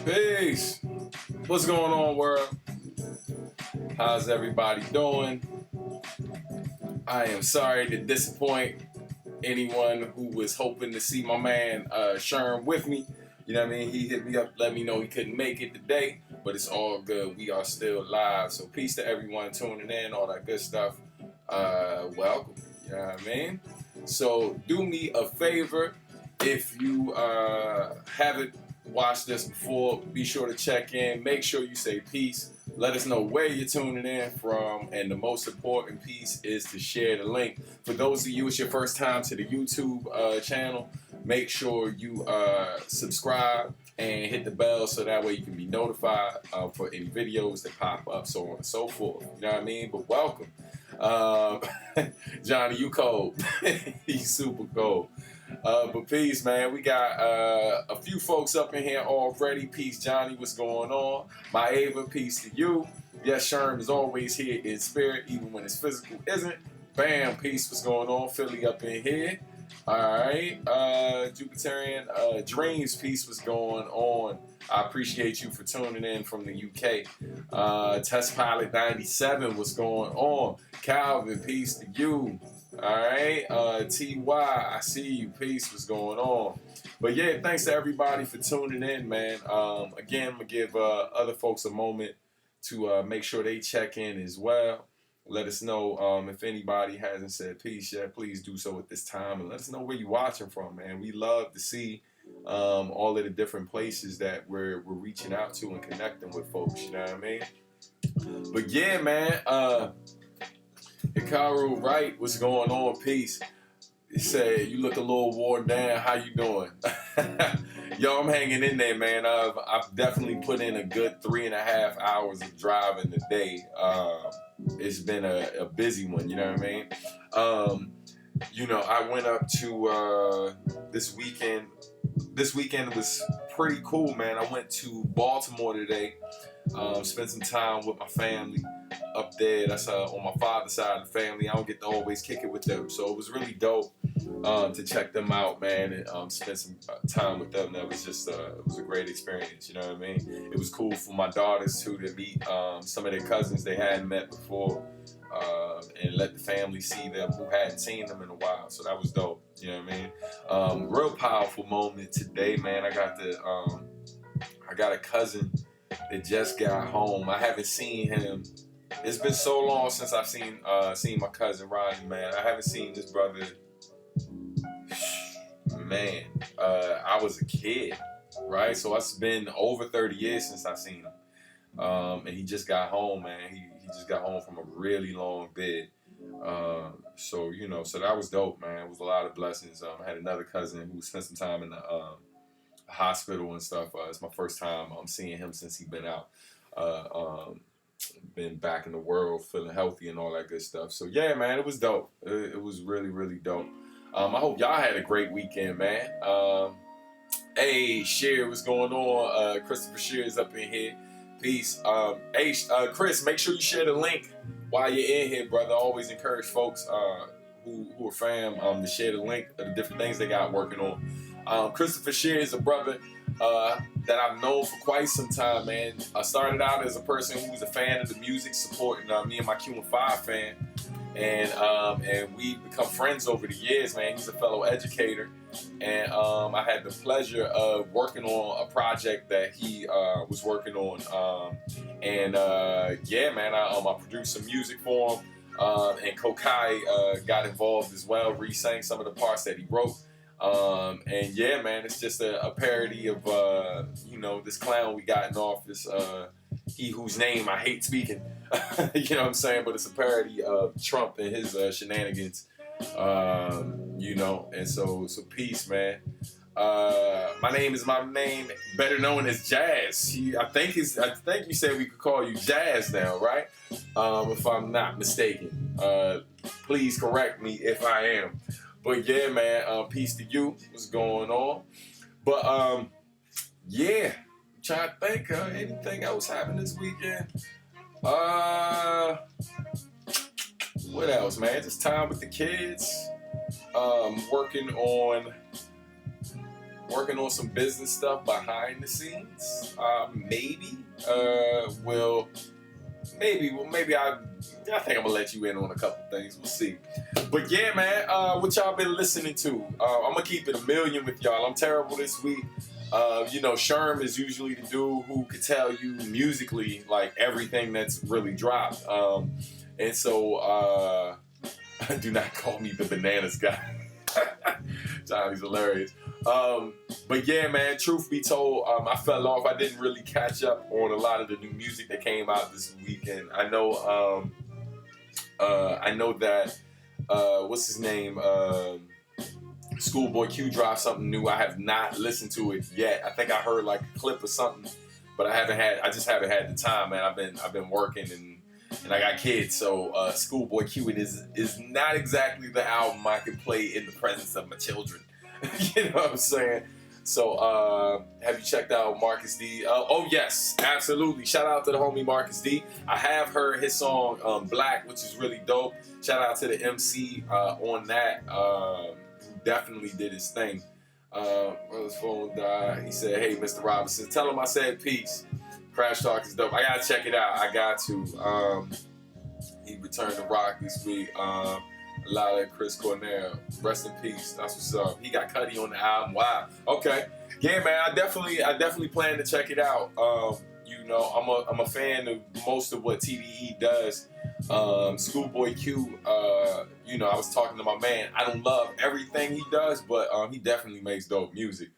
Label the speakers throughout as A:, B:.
A: Peace. What's going on, world? How's everybody doing? I am sorry to disappoint anyone who was hoping to see my man Sherm with me. You know what I mean? He hit me up, let me know he couldn't make it today, but it's all good. We are still live. So peace to everyone tuning in, all that good stuff. Welcome. You know what I mean? So do me a favor. If you haven't watched this before, be sure to check in. Make sure you say peace. Let us know where you're tuning in from. And the most important piece is to share the link. For those of you, it's your first time to the YouTube channel, make sure you subscribe and hit the bell so that way you can be notified for any videos that pop up, so on and so forth. You know what I mean? But welcome. Johnny, you cold. He's super cold. But peace, man. We got a few folks up in here already. Peace, Johnny. What's going on? My Ava, peace to you. Yes, Sherm is always here in spirit, even when his physical isn't. Bam, peace. What's going on? Philly up in here. All right. Jupiterian Dreams, peace. What's going on? I appreciate you for tuning in from the UK. Test Pilot 97, what's going on? Calvin, peace to you. All right, TY, I see you. Peace, what's going on? But yeah, thanks to everybody for tuning in, man. Again, I'm gonna give other folks a moment to make sure they check in as well. Let us know if anybody hasn't said peace yet. Please do so at this time, and let us know where you're watching from, man. We love to see all of the different places that we're reaching out to and connecting with folks. You know what I mean? But yeah, man. Hikaru Wright, what's going on? Peace. He said, you look a little worn down. How you doing? Yo, I'm hanging in there, man. I've definitely put in a good 3.5 hours of driving today. It's been a busy one, you know what I mean? You know, I went up to this weekend. This weekend was pretty cool, man. I went to Baltimore today. Spent some time with my family up there. That's on my father's side of the family. I don't get to always kick it with them, so it was really dope to check them out, man, and spend some time with them. That was just it was a great experience. You know what I mean? It was cool for my daughters too to meet some of their cousins they hadn't met before, and let the family see them who hadn't seen them in a while. So that was dope. You know what I mean? Real powerful moment today, man. I got a cousin that just got home. I haven't seen him. It's been so long since I've seen my cousin Ronnie, man. I haven't seen this brother. Man, I was a kid, right? So it's been over 30 years since I've seen him. And he just got home, man. He just got home from a really long bid. So, you know, so that was dope, man. It was a lot of blessings. I had another cousin who spent some time in the hospital and stuff. It's my first time seeing him since he's been out. Been back in the world, feeling healthy and all that good stuff. So yeah, man, it was dope. It was really, really dope. I hope y'all had a great weekend, man. Hey, Shear, what's going on? Christopher Shear is up in here. Peace. Hey, Chris, make sure you share the link while you're in here, brother. I always encourage folks who are fam to share the link of the different things they got working on. Christopher Shear is a brother that I've known for quite some time, man. I started out as a person who was a fan of the music, supporting me and my Q5 fan, and we become friends over the years, man. He's a fellow educator, and I had the pleasure of working on a project that he was working on, yeah, man, I produced some music for him, and Kokai got involved as well, re-sang some of the parts that he wrote. And yeah, man, it's just a parody of, you know, this clown we got in office, he whose name I hate speaking, you know what I'm saying? But it's a parody of Trump and his shenanigans, you know, and so peace, man. My name is my name, better known as Jazz. I think you said we could call you Jazz now, right? If I'm not mistaken. Please correct me if I am. But yeah, man, peace to you. What's going on? But yeah, I'm trying to think anything else happened this weekend. What else, man? Just time with the kids. Working on some business stuff behind the scenes. Maybe I think I'm gonna let you in on a couple things. We'll see. But yeah, man, what y'all been listening to? I'm gonna keep it a million with y'all. I'm terrible this week. Sherm is usually the dude who could tell you musically like everything that's really dropped. And so do not call me the bananas guy. Johnny's hilarious. But yeah, man, truth be told, I fell off. I didn't really catch up on a lot of the new music that came out this weekend. I know that what's his name? Schoolboy Q dropped something new. I have not listened to it yet. I think I heard like a clip or something, but I just haven't had the time, man. I've been working and I got kids, so Schoolboy Q is not exactly the album I can play in the presence of my children. You know what I'm saying? So, have you checked out Marcus D? Oh yes, absolutely. Shout out to the homie Marcus D. I have heard his song Black, which is really dope. Shout out to the MC on that, who definitely did his thing. His phone died. He said, "Hey, Mr. Robinson, tell him I said peace. Crash Talk is dope. I gotta check it out. I got to." He returned to rock this week. A lot of Chris Cornell. Rest in peace. That's what's up. He got Cuddy on the album. Wow. Okay. Yeah, man. I definitely plan to check it out. I'm a fan of most of what TDE does. Schoolboy Q. I was talking to my man. I don't love everything he does, but he definitely makes dope music.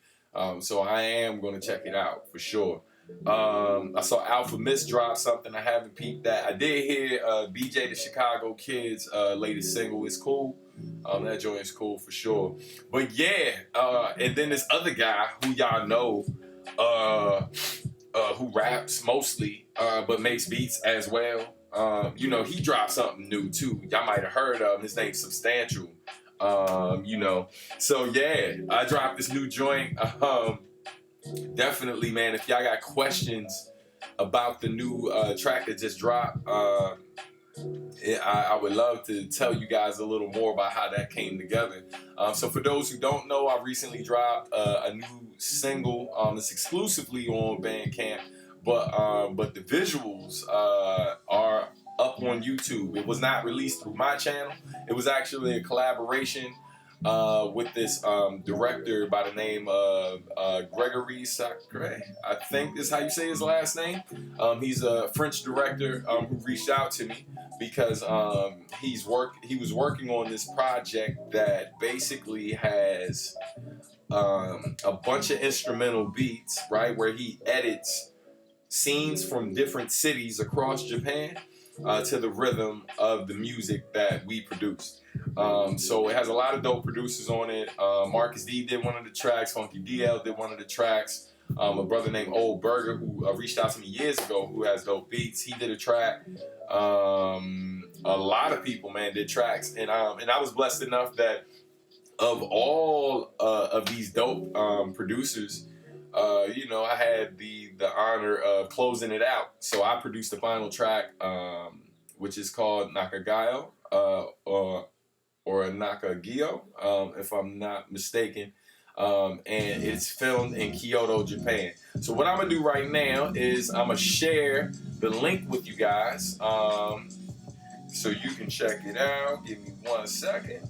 A: So I am gonna check it out for sure. I saw Alpha Miss drop something. I haven't peeped that. I did hear BJ the Chicago Kid's latest single. It's cool. That joint is cool for sure. But yeah, and then this other guy who y'all know, who raps mostly, but makes beats as well. He dropped something new too. Y'all might have heard of him. His name's Substantial. So yeah, I dropped this new joint. Definitely, man, if y'all got questions about the new track that just dropped, I would love to tell you guys a little more about how that came together. So for those who don't know, I recently dropped a new single. It's exclusively on Bandcamp, but the visuals are up on YouTube. It was not released through my channel. It was actually a collaboration with this director by the name of Gregory Sacre. I think is how you say his last name. He's a French director who reached out to me because he was working on this project that basically has a bunch of instrumental beats, right, where he edits scenes from different cities across Japan to the rhythm of the music that we produced. So it has a lot of dope producers on it. Marcus D did one of the tracks. Funky DL did one of the tracks. A brother named Old Burger who reached out to me years ago who has dope beats. He did a track. A lot of people, man, did tracks. And I was blessed enough that of all of these dope producers, I had the honor of closing it out. So I produced the final track, which is called Nakagayo, or Nakagyo, if I'm not mistaken. And it's filmed in Kyoto, Japan. So what I'm gonna do right now is I'm gonna share the link with you guys, so you can check it out. Give me 1 second.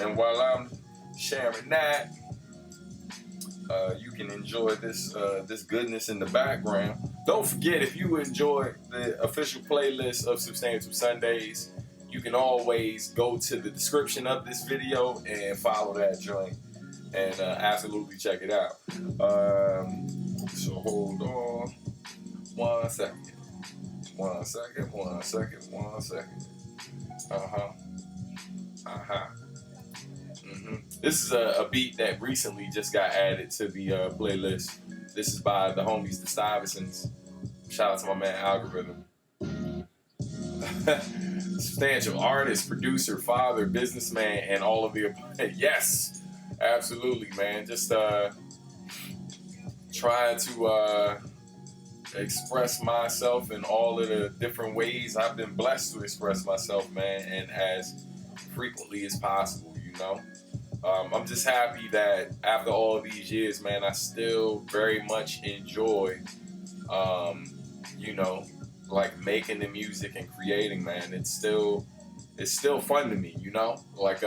A: And while I'm sharing that, you can enjoy this goodness in the background. Don't forget, if you enjoy the official playlist of Substantial Sundays, you can always go to the description of this video and follow that joint and absolutely check it out. So hold on 1 second. 1 second, 1 second, 1 second. This is a beat that recently just got added to the playlist. This is by the homies, the Stuyvesants. Shout out to my man Algorithm. Substantial artist, producer, father, businessman, and all of the above. Yes, absolutely, man. Just trying to express myself in all of the different ways I've been blessed to express myself, man, and as frequently as possible, you know. I'm just happy that after all these years, man, I still very much enjoy, you know, like making the music and creating, man. It's still fun to me, you know. Like,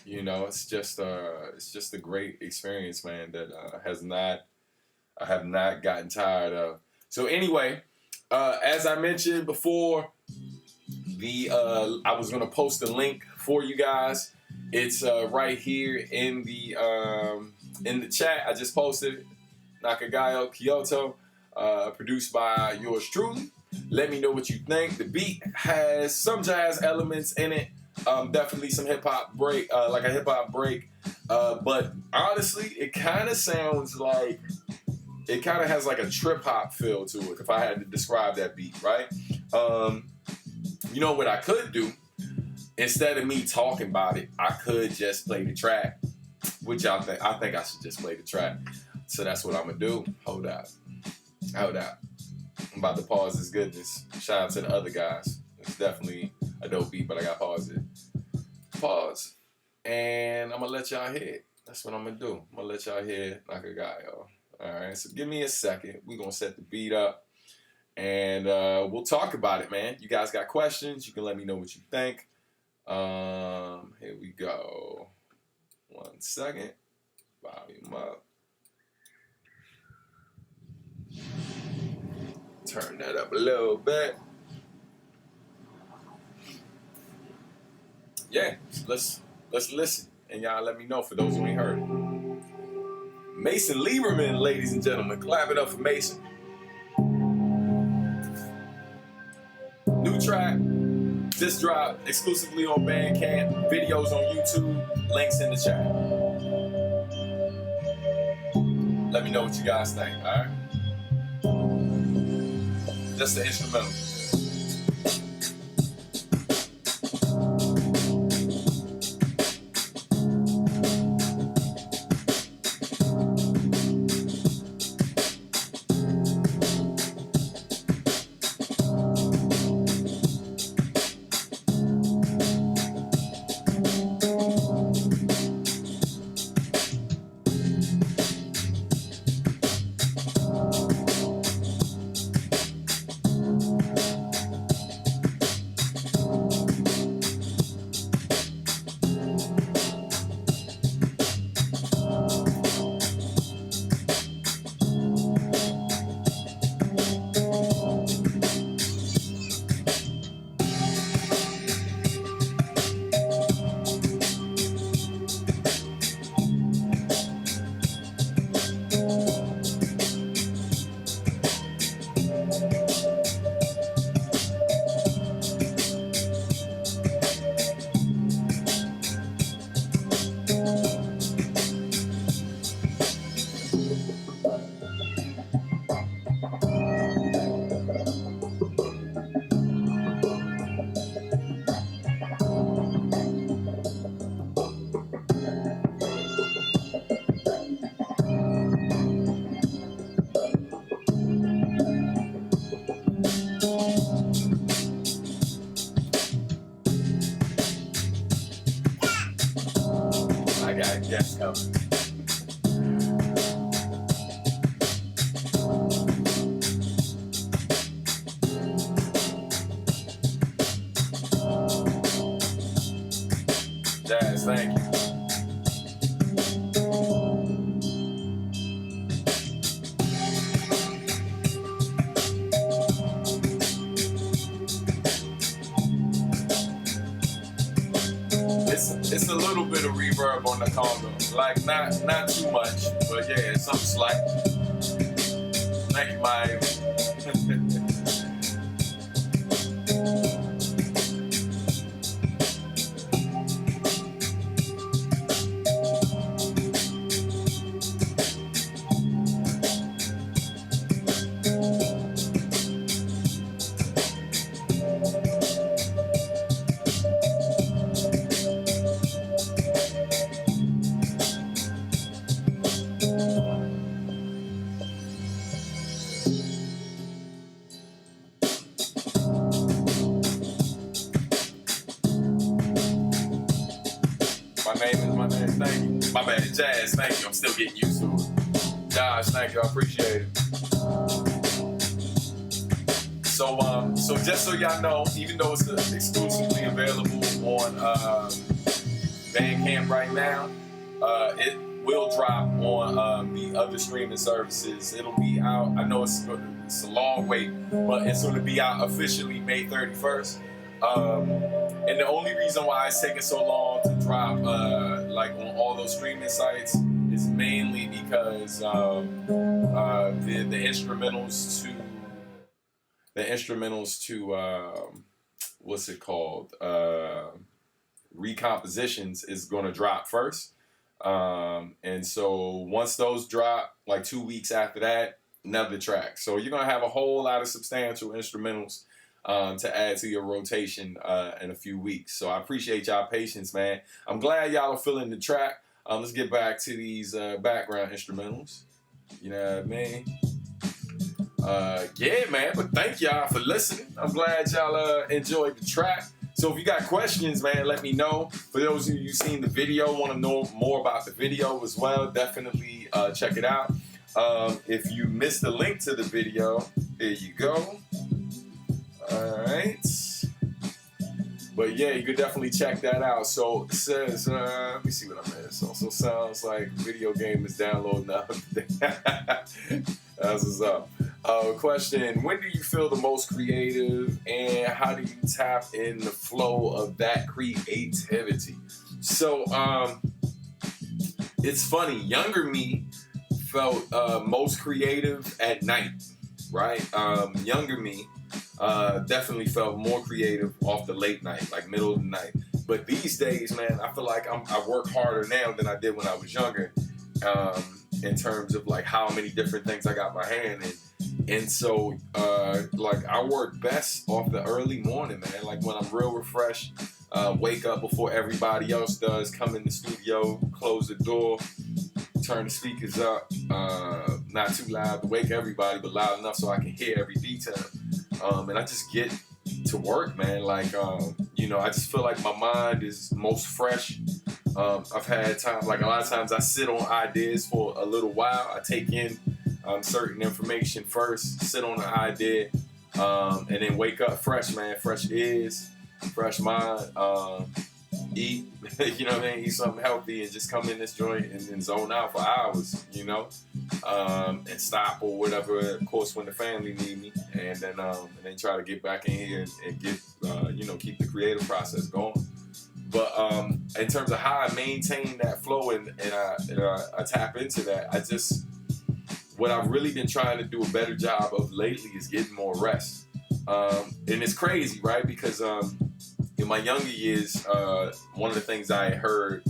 A: you know, it's just a great experience, man. That I have not gotten tired of. So anyway, as I mentioned before, I was gonna post a link for you guys. It's right here in the chat. I just posted it. Nakagayo Kyoto, produced by yours truly. Let me know what you think. The beat has some jazz elements in it. Definitely some hip hop break, like a hip hop break. But honestly, it kind of sounds like it kind of has like a trip hop feel to it. If I had to describe that beat, right? You know what I could do? Instead of me talking about it, I could just play the track. What y'all think? I think I should just play the track. So that's what I'm gonna do. Hold out. I'm about to pause this goodness. Shout out to the other guys. It's definitely a dope beat, but I got to pause it. Pause. And I'm gonna let y'all hear it. That's what I'm gonna do. I'm gonna let y'all hear Nakagayo. Alright, so give me a second. We're gonna set the beat up. And we'll talk about it, man. You guys got questions, you can let me know what you think. Here we go. 1 second. Volume up. Turn that up a little bit. Yeah, let's listen. And y'all let me know for those who ain't heard it. Mason Lieberman, ladies and gentlemen. Clap it up for Mason. New track. Just dropped exclusively on Bandcamp, videos on YouTube, links in the chat. Let me know what you guys think, alright? Just the instrumental. Yes, cover. Jazz, thank you. It's a little bit of reverb on the conga, like not too much, but yeah, it's something slight. Thank you, Maya. Jazz, thank you. I'm still getting used to it. Josh, thank you. I appreciate it. So just so y'all know, even though it's exclusively available on Bandcamp right now, it will drop on the other streaming services. It'll be out. I know it's a long wait, but it's going to be out officially May 31st. And the only reason why it's taking so long to drop, like on all those streaming sites, is mainly because the instrumentals to what's it called? Recompositions is going to drop first. And so once those drop, like 2 weeks after that, another track. So you're going to have a whole lot of substantial instrumentals to add to your rotation in a few weeks. So I appreciate y'all patience, man. I'm glad y'all are feeling the track. Let's get back to these background instrumentals. You know what I mean? Yeah, man, but thank y'all for listening. I'm glad y'all enjoyed the track. So if you got questions, man, let me know. For those of you who've seen the video, want to know more about the video as well, definitely check it out. If you missed the link to the video, there you go. All right. But yeah, you could definitely check that out. So it says, let me see what I missed. Also sounds like video game is downloading now. That's what's up. Question, when do you feel the most creative and how do you tap in the flow of that creativity? So it's funny, younger me felt most creative at night, right? Younger me definitely felt more creative off the late night, like middle of the night. But these days, man, I feel like I work harder now than I did when I was younger, in terms of like how many different things I got my hand in. And so, like, I work best off the early morning, man. Like, when I'm real refreshed, wake up before everybody else does, come in the studio, close the door, turn the speakers up, not too loud to wake everybody, but loud enough so I can hear every detail. And I just get to work, man. Like, you know, I just feel like my mind is most fresh. I've had time, like, a lot of times I sit on ideas for a little while. I take in certain information first, sit on the idea, and then wake up fresh, man. Fresh ears, fresh mind. Eat, you know what I mean? Eat something healthy and just come in this joint and then zone out for hours, you know, and stop or whatever. Of course, when the family need me, and then try to get back in here and get, you know, keep the creative process going. But in terms of how I maintain that flow and I tap into that, what I've really been trying to do a better job of lately is getting more rest. And it's crazy, right? Because in my younger years, one of the things I heard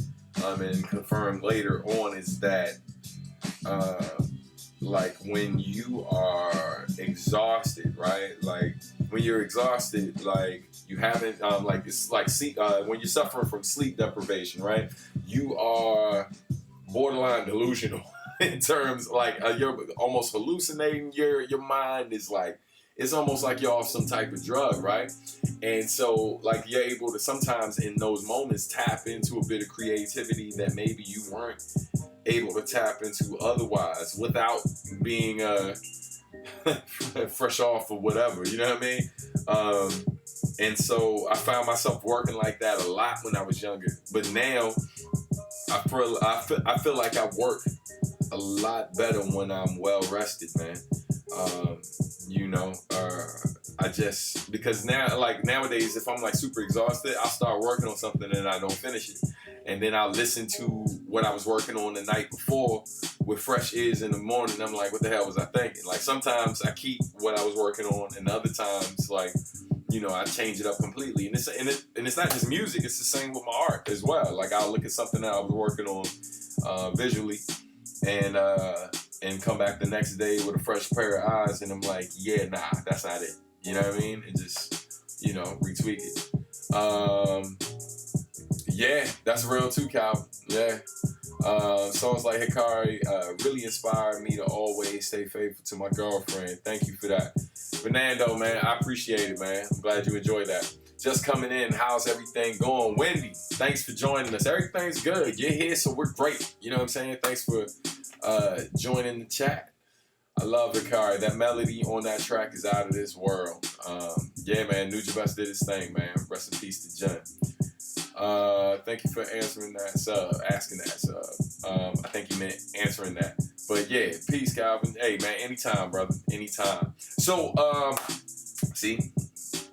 A: and confirmed later on is that like when you are exhausted, right? Like when you're exhausted, like you haven't like it's like when you're suffering from sleep deprivation, right? You are borderline delusional in terms like you're almost hallucinating. Your mind is like, it's almost like you're off some type of drug, right? And so like you're able to sometimes in those moments tap into a bit of creativity that maybe you weren't able to tap into otherwise without being fresh off or whatever, you know what I mean? And so I found myself working like that a lot when I was younger, but now I feel like I work a lot better when I'm well rested, man. You know, I just, because now, like nowadays, if I'm like super exhausted, I'll start working on something and I don't finish it. And then I'll listen to what I was working on the night before with fresh ears in the morning. I'm like, what the hell was I thinking? Like sometimes I keep what I was working on, and other times, like, you know, I change it up completely. And it's not just music, it's the same with my art as well. Like I'll look at something that I was working on visually and come back the next day with a fresh pair of eyes, and I'm like, yeah, nah, that's not it. You know what I mean? And just, you know, retweak it. Yeah, that's real too, Calvin. Yeah. Songs like Hikari really inspired me to always stay faithful to my girlfriend. Thank you for that. Fernando, man, I appreciate it, man. I'm glad you enjoyed that. just coming in. How's everything going? Wendy, thanks for joining us. Everything's good. You're here, so we're great. You know what I'm saying? Thanks for joining the chat. I love it, Kari. That melody on that track is out of this world. Yeah, man, Nujabes did his thing, man. Rest in peace to Jen. Thank you for answering that asking that I think you meant answering that. But yeah, peace, Calvin. Hey, man, anytime, brother. Anytime. So, see,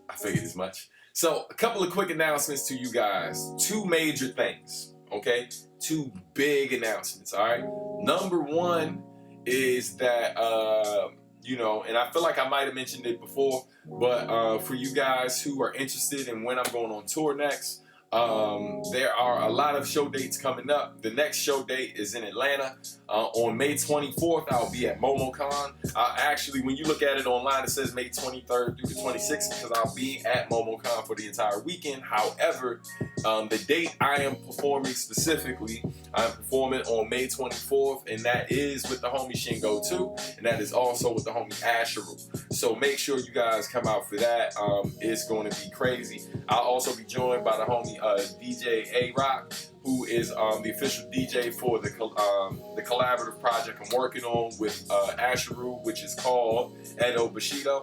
A: I figured as much. So, a couple of quick announcements to you guys. Two major things, okay? Two big announcements, all right? Number one is that, and I feel like I might have mentioned it before, but for you guys who are interested in when I'm going on tour next, there are a lot of show dates coming up. The next show date is in Atlanta. On May 24th, I'll be at Momocon. Actually, when you look at it online, it says May 23rd through the 26th because I'll be at Momocon for the entire weekend. However, the date I am performing specifically, I'm performing on May 24th, and that is with the homie Shingo 2, and that is also with the homie Asheru. So make sure you guys come out for that. It's going to be crazy. I'll also be joined by the homie DJ A-Rock, who is the official DJ for the collaborative project I'm working on with Asheru, which is called Edo Bushido,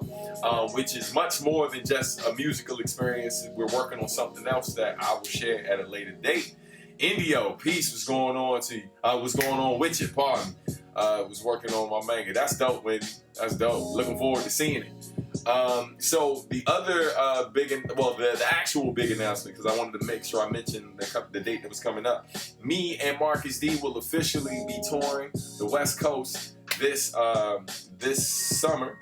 A: which is much more than just a musical experience. We're working on something else that I will share at a later date. Indio, peace, what's going on to you? What's going on with you, pardon. Was working on my manga. That's dope, Wendy. That's dope. Looking forward to seeing it. So the other the actual big announcement, because I wanted to make sure I mentioned the date that was coming up. Me and Marcus D will officially be touring the West Coast this summer.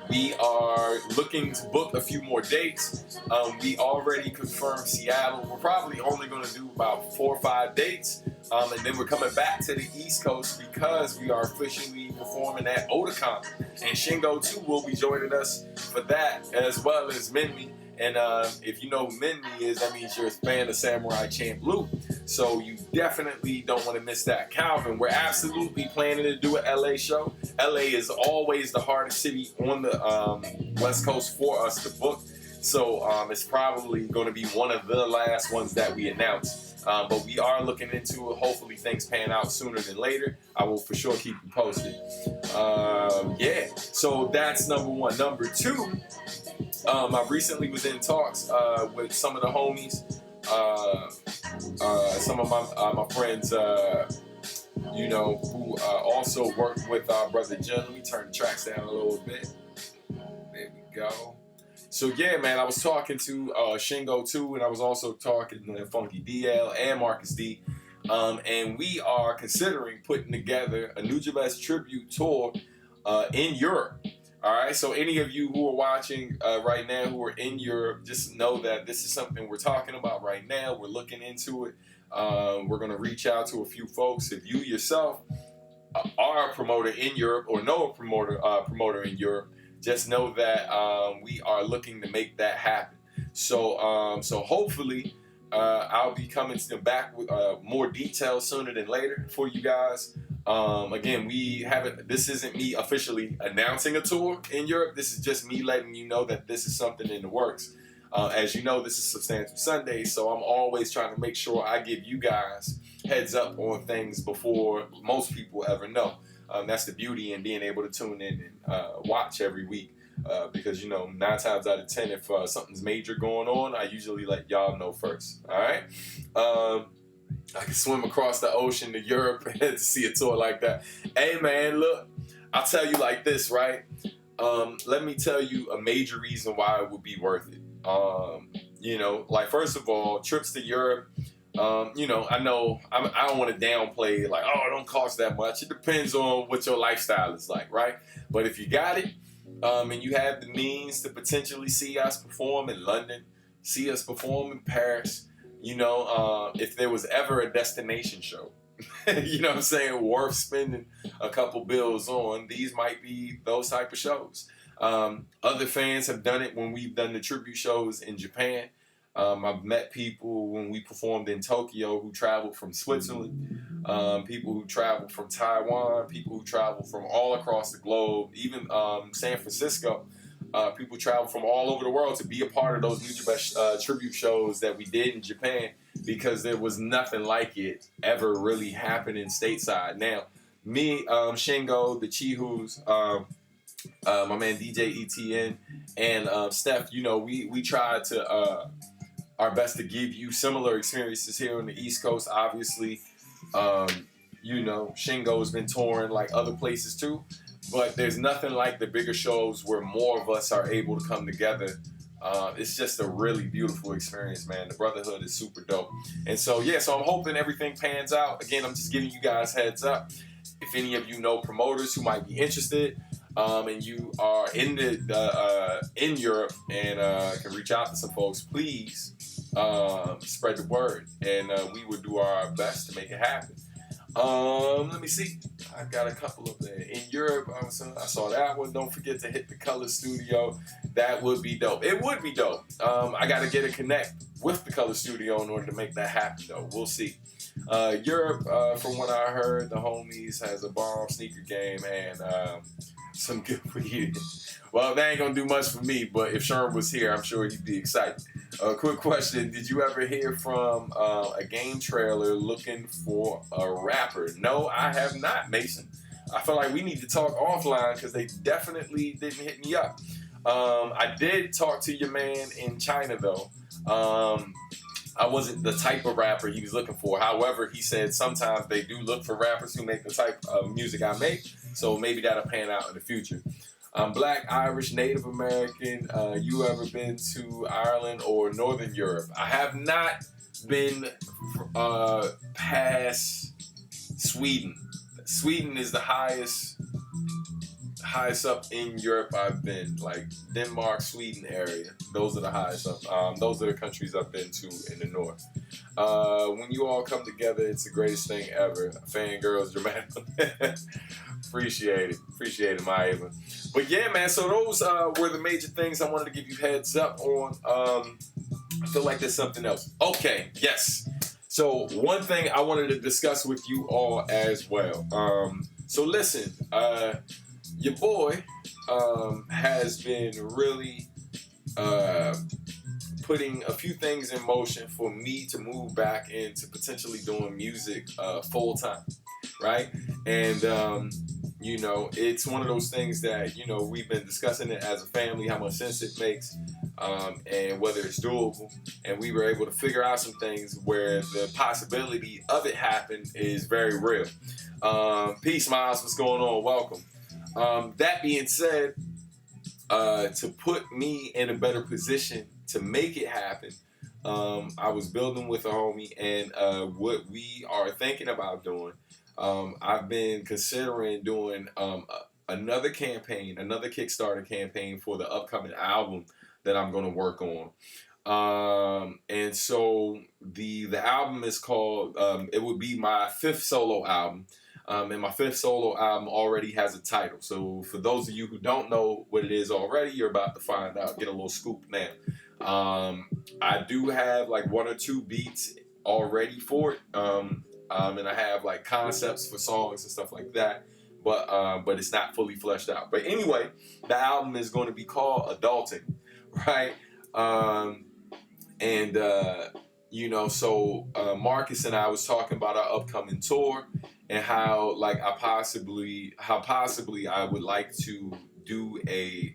A: We are looking to book a few more dates. We already confirmed Seattle. We're probably only going to do about 4 or 5 dates. And then we're coming back to the East Coast because we are officially performing at Otakon. And Shingo 2 will be joining us for that, as well as Minmi. And if you know who Minmi is, that means you're a fan of Samurai Champloo. So you definitely don't want to miss that. Calvin, we're absolutely planning to do an LA show. LA is always the hardest city on the West Coast for us to book. So it's probably going to be one of the last ones that we announce. But we are looking into it. Hopefully things pan out sooner than later. I will for sure keep you posted. Yeah, so that's number one. Number two, I recently was in talks with some of the homies, some of my friends, who also work with our brother Jen. Let me turn the tracks down a little bit. There we go. So yeah, man, I was talking to Shingo 2, and I was also talking to Funky DL and Marcus D. And we are considering putting together a Nujabes tribute tour in Europe. All right, so any of you who are watching right now who are in Europe, just know that this is something we're talking about right now. We're looking into it. We're going to reach out to a few folks. If you yourself are a promoter in Europe or know a promoter in Europe, just know that we are looking to make that happen. So hopefully I'll be coming back with more details sooner than later for you guys. Again, this isn't me officially announcing a tour in Europe. This is just me letting you know that this is something in the works. As you know, this is Substantial Sunday, so I'm always trying to make sure I give you guys heads up on things before most people ever know. That's the beauty in being able to tune in and watch every week. Because 9 times out of 10, if something's major going on, I usually let y'all know first. All right. I can swim across the ocean to Europe to see a tour like that. Hey man, look, I'll tell you like this, right? Let me tell you a major reason why it would be worth it. First of all, trips to Europe. I know I don't want to downplay like, oh, it don't cost that much. It depends on what your lifestyle is like, right? But if you got it, and you have the means to potentially see us perform in London, see us perform in Paris, if there was ever a destination show, you know what I'm saying, worth spending a couple bills on, these might be those type of shows. Other fans have done it when we've done the tribute shows in Japan. I've met people when we performed in Tokyo who traveled from Switzerland, people who traveled from Taiwan, people who traveled from all across the globe, even San Francisco. People travel from all over the world to be a part of those Nutribest tribute shows that we did in Japan, because there was nothing like it ever really happening stateside. Now, me, Shingo, the Chihus, my man DJ ETN, and Steph, we tried to our best to give you similar experiences here on the East Coast. Obviously, Shingo's been touring like other places too, but there's nothing like the bigger shows where more of us are able to come together. It's just a really beautiful experience, man. The brotherhood is super dope. And so, so I'm hoping everything pans out. Again, I'm just giving you guys heads up. If any of you know promoters who might be interested, and you are in in Europe and can reach out to some folks, please spread the word, and we would do our best to make it happen. Let me see. I got a couple of them in Europe. I saw that one. Don't forget to hit the Color Studio. That would be dope. It would be dope. I got to get a connect with the Color Studio in order to make that happen, though. We'll see. Europe, from what I heard, the homies has a bomb sneaker game and some good weed. Well, that ain't gonna do much for me, but if Sherm was here, I'm sure he'd be excited. Quick question: did you ever hear from a game trailer looking for a rapper? No, I have not, Mason. I feel like we need to talk offline because they definitely didn't hit me up. I did talk to your man in China though. I wasn't the type of rapper he was looking for. However, he said sometimes they do look for rappers who make the type of music I make. So maybe that'll pan out in the future. I'm Black, Irish, Native American. You ever been to Ireland or Northern Europe? I have not been past Sweden. Sweden is the highest up in Europe I've been, like Denmark, Sweden area. Those are the highest up. Those are the countries I've been to in the north. When you all come together, it's the greatest thing ever. Fangirls, dramatic. Appreciate it, my Ava. But yeah, man, so those were the major things I wanted to give you heads up on. I feel like there's something else. Okay, yes. So one thing I wanted to discuss with you all as well. So listen, your boy has been really putting a few things in motion for me to move back into potentially doing music full time, right? And it's one of those things that we've been discussing it as a family, how much sense it makes, and whether it's doable. And we were able to figure out some things where the possibility of it happen is very real. Peace, Miles. What's going on? Welcome. That being said, to put me in a better position to make it happen, I was building with a homie, and what we are thinking about doing, I've been considering doing another campaign, another Kickstarter campaign for the upcoming album that I'm going to work on. And so the album is called, it would be my 5th solo album. And my 5th solo album already has a title. So for those of you who don't know what it is already, you're about to find out, get a little scoop now. I do have like 1 or 2 beats already for it. And I have like concepts for songs and stuff like that. But it's not fully fleshed out. But anyway, the album is going to be called Adulting, right? So Marcus and I was talking about our upcoming tour and how possibly I would like to do a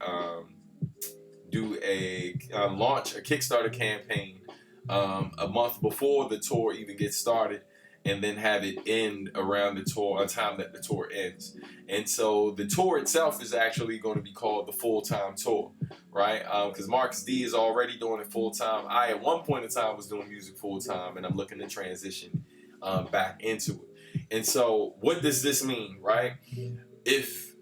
A: launch a Kickstarter campaign a month before the tour even gets started, and then have it end around the tour, a time that the tour ends. And so the tour itself is actually going to be called the Full-Time Tour, right? Because Marcus D is already doing it full-time. I, at one point in time, was doing music full-time, and I'm looking to transition back into it. And so what does this mean, right? If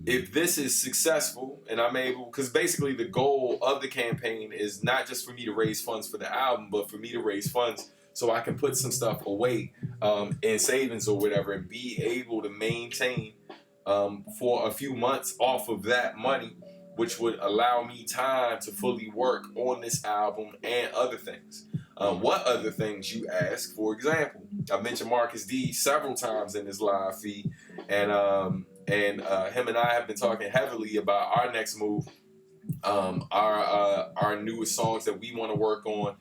A: this is successful and I'm able, because basically the goal of the campaign is not just for me to raise funds for the album, but for me to raise funds so I can put some stuff away in savings or whatever, and be able to maintain for a few months off of that money, which would allow me time to fully work on this album and other things. What other things, you ask? For example, I mentioned Marcus D several times in this live feed, and him and I have been talking heavily about our next move, our newest songs that we want to work on.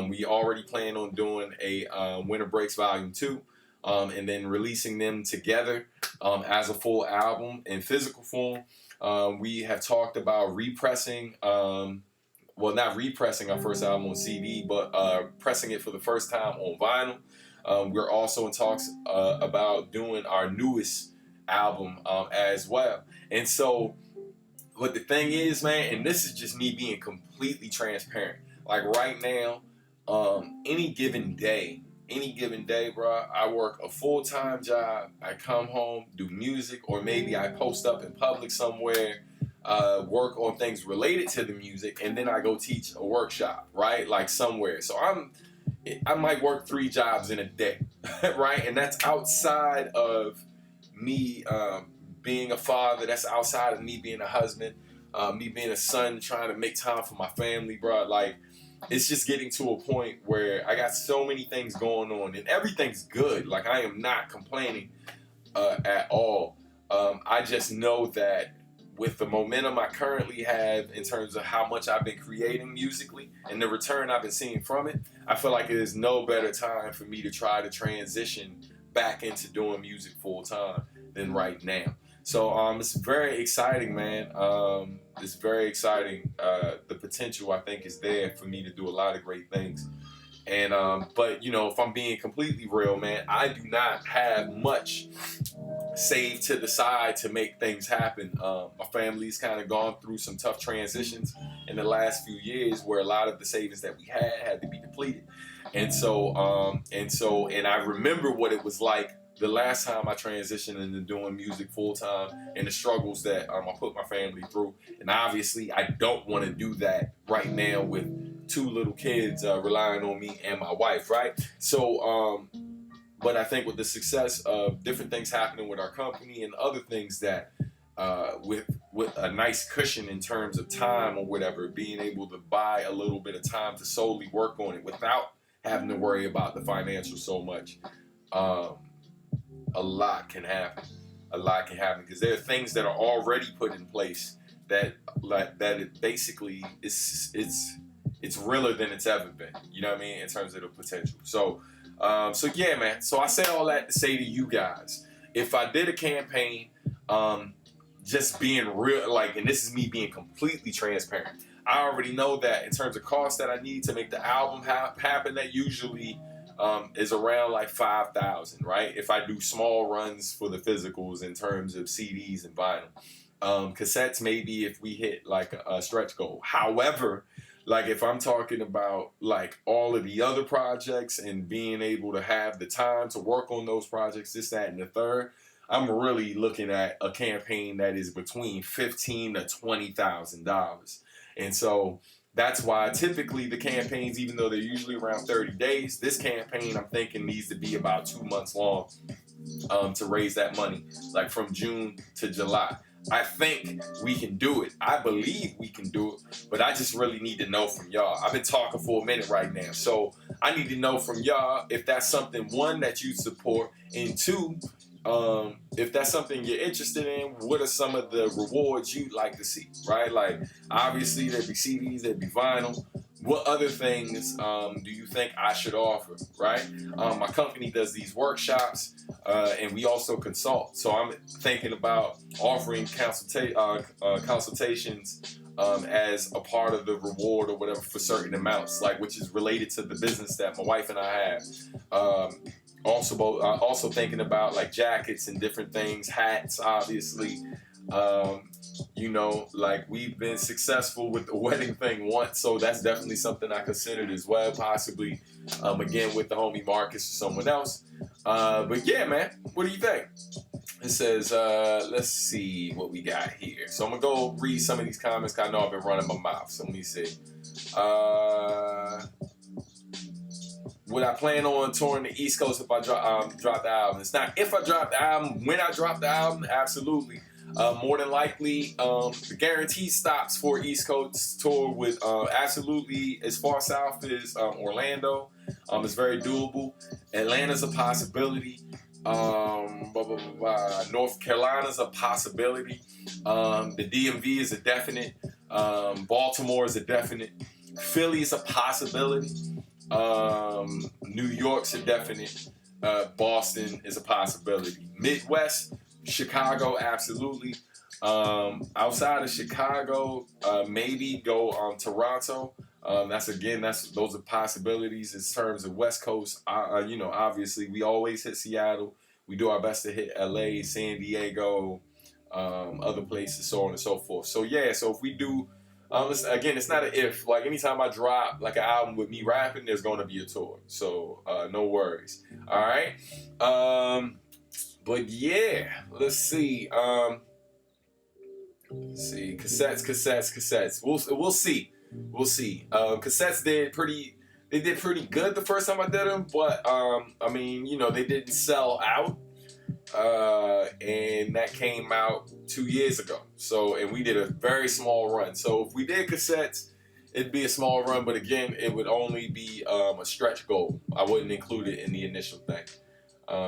A: We already plan on doing a Winter Breaks Volume 2, and then releasing them together as a full album in physical form. We have talked about repressing, well, not repressing our first album on CD, but pressing it for the first time on vinyl. We're also in talks about doing our newest album as well. And so, but the thing is, man, and this is just me being completely transparent. Like right now, any given day, bro, I work a full-time job. I come home, do music, or maybe I post up in public somewhere, work on things related to the music, and then I go teach a workshop, right? Like somewhere. So I might work 3 jobs in a day, right? And that's outside of me being a father. That's outside of me being a husband, me being a son, trying to make time for my family, bro. Like, it's just getting to a point where I got so many things going on, and everything's good. Like, I am not complaining at all. I just know that with the momentum I currently have in terms of how much I've been creating musically and the return I've been seeing from it, I feel like it is no better time for me to try to transition back into doing music full time than right now. So it's very exciting, man. It's very exciting. The potential, I think, is there for me to do a lot of great things. And but you know, if I'm being completely real, man, I do not have much saved to the side to make things happen. My family's kind of gone through some tough transitions in the last few years, where a lot of the savings that we had to be depleted. And so I remember what it was like the last time I transitioned into doing music full time, and the struggles that I put my family through. And obviously, I don't want to do that right now with 2 little kids relying on me and my wife, right? So, but I think with the success of different things happening with our company and other things that, with a nice cushion in terms of time or whatever, being able to buy a little bit of time to solely work on it without having to worry about the financials so much. A lot can happen. A lot can happen because there are things that are already put in place that it basically it's realer than it's ever been. You know what I mean? In terms of the potential. So yeah, man. So I say all that to say to you guys, if I did a campaign, just being real, like, and this is me being completely transparent, I already know that in terms of cost that I need to make the album happen, that usually is around like $5,000, right? If I do small runs for the physicals in terms of CDs and vinyl. Cassettes, maybe if we hit like a stretch goal. However, like if I'm talking about like all of the other projects and being able to have the time to work on those projects, this, that, and the third, I'm really looking at a campaign that is between $15,000 to $20,000. And so that's why typically the campaigns, even though they're usually around 30 days, this campaign I'm thinking needs to be about 2 months long to raise that money, like from June to July. I think we can do it. I believe we can do it, but I just really need to know from y'all. I've been talking for a minute right now, so I need to know from y'all if that's something, one, that you support, and two, if that's something you're interested in, what are some of the rewards you'd like to see, right? Like, obviously, there'd be CDs, there'd be vinyl. What other things do you think I should offer, right? My company does these workshops, and we also consult. So I'm thinking about offering consultations as a part of the reward or whatever for certain amounts, like, which is related to the business that my wife and I have. Also thinking about like jackets and different things, hats, obviously. You know, like, we've been successful with the wedding thing once, so that's definitely something I considered as well, possibly again with the homie Marcus or someone else. But yeah, man, what do you think? It says, let's see what we got here. So I'm gonna go read some of these comments, because I know I've been running my mouth. So let me see. Would I plan on touring the East Coast if I drop the album? It's not if I drop the album. When I drop the album, absolutely. More than likely, the guarantee stops for East Coast tour with absolutely as far south as Orlando. It's very doable. Atlanta's a possibility. North Carolina's a possibility. The DMV is a definite. Baltimore is a definite. Philly is a possibility. New York's a definite. Boston is a possibility. Midwest, Chicago, absolutely. Outside of Chicago, maybe go Toronto. Those are possibilities in terms of West Coast. Obviously we always hit Seattle. We do our best to hit LA, San Diego, other places, so on and so forth. So yeah, so if we do, it's not an if. Like anytime I drop like an album with me rapping, there's going to be a tour. So no worries. All right. But yeah, let's see. Cassettes. We'll see. Cassettes did pretty good the first time I did them, but they didn't sell out. And that came out 2 years ago. So, and we did a very small run. So if we did cassettes, it'd be a small run, but again, it would only be a stretch goal. I wouldn't include it in the initial thing.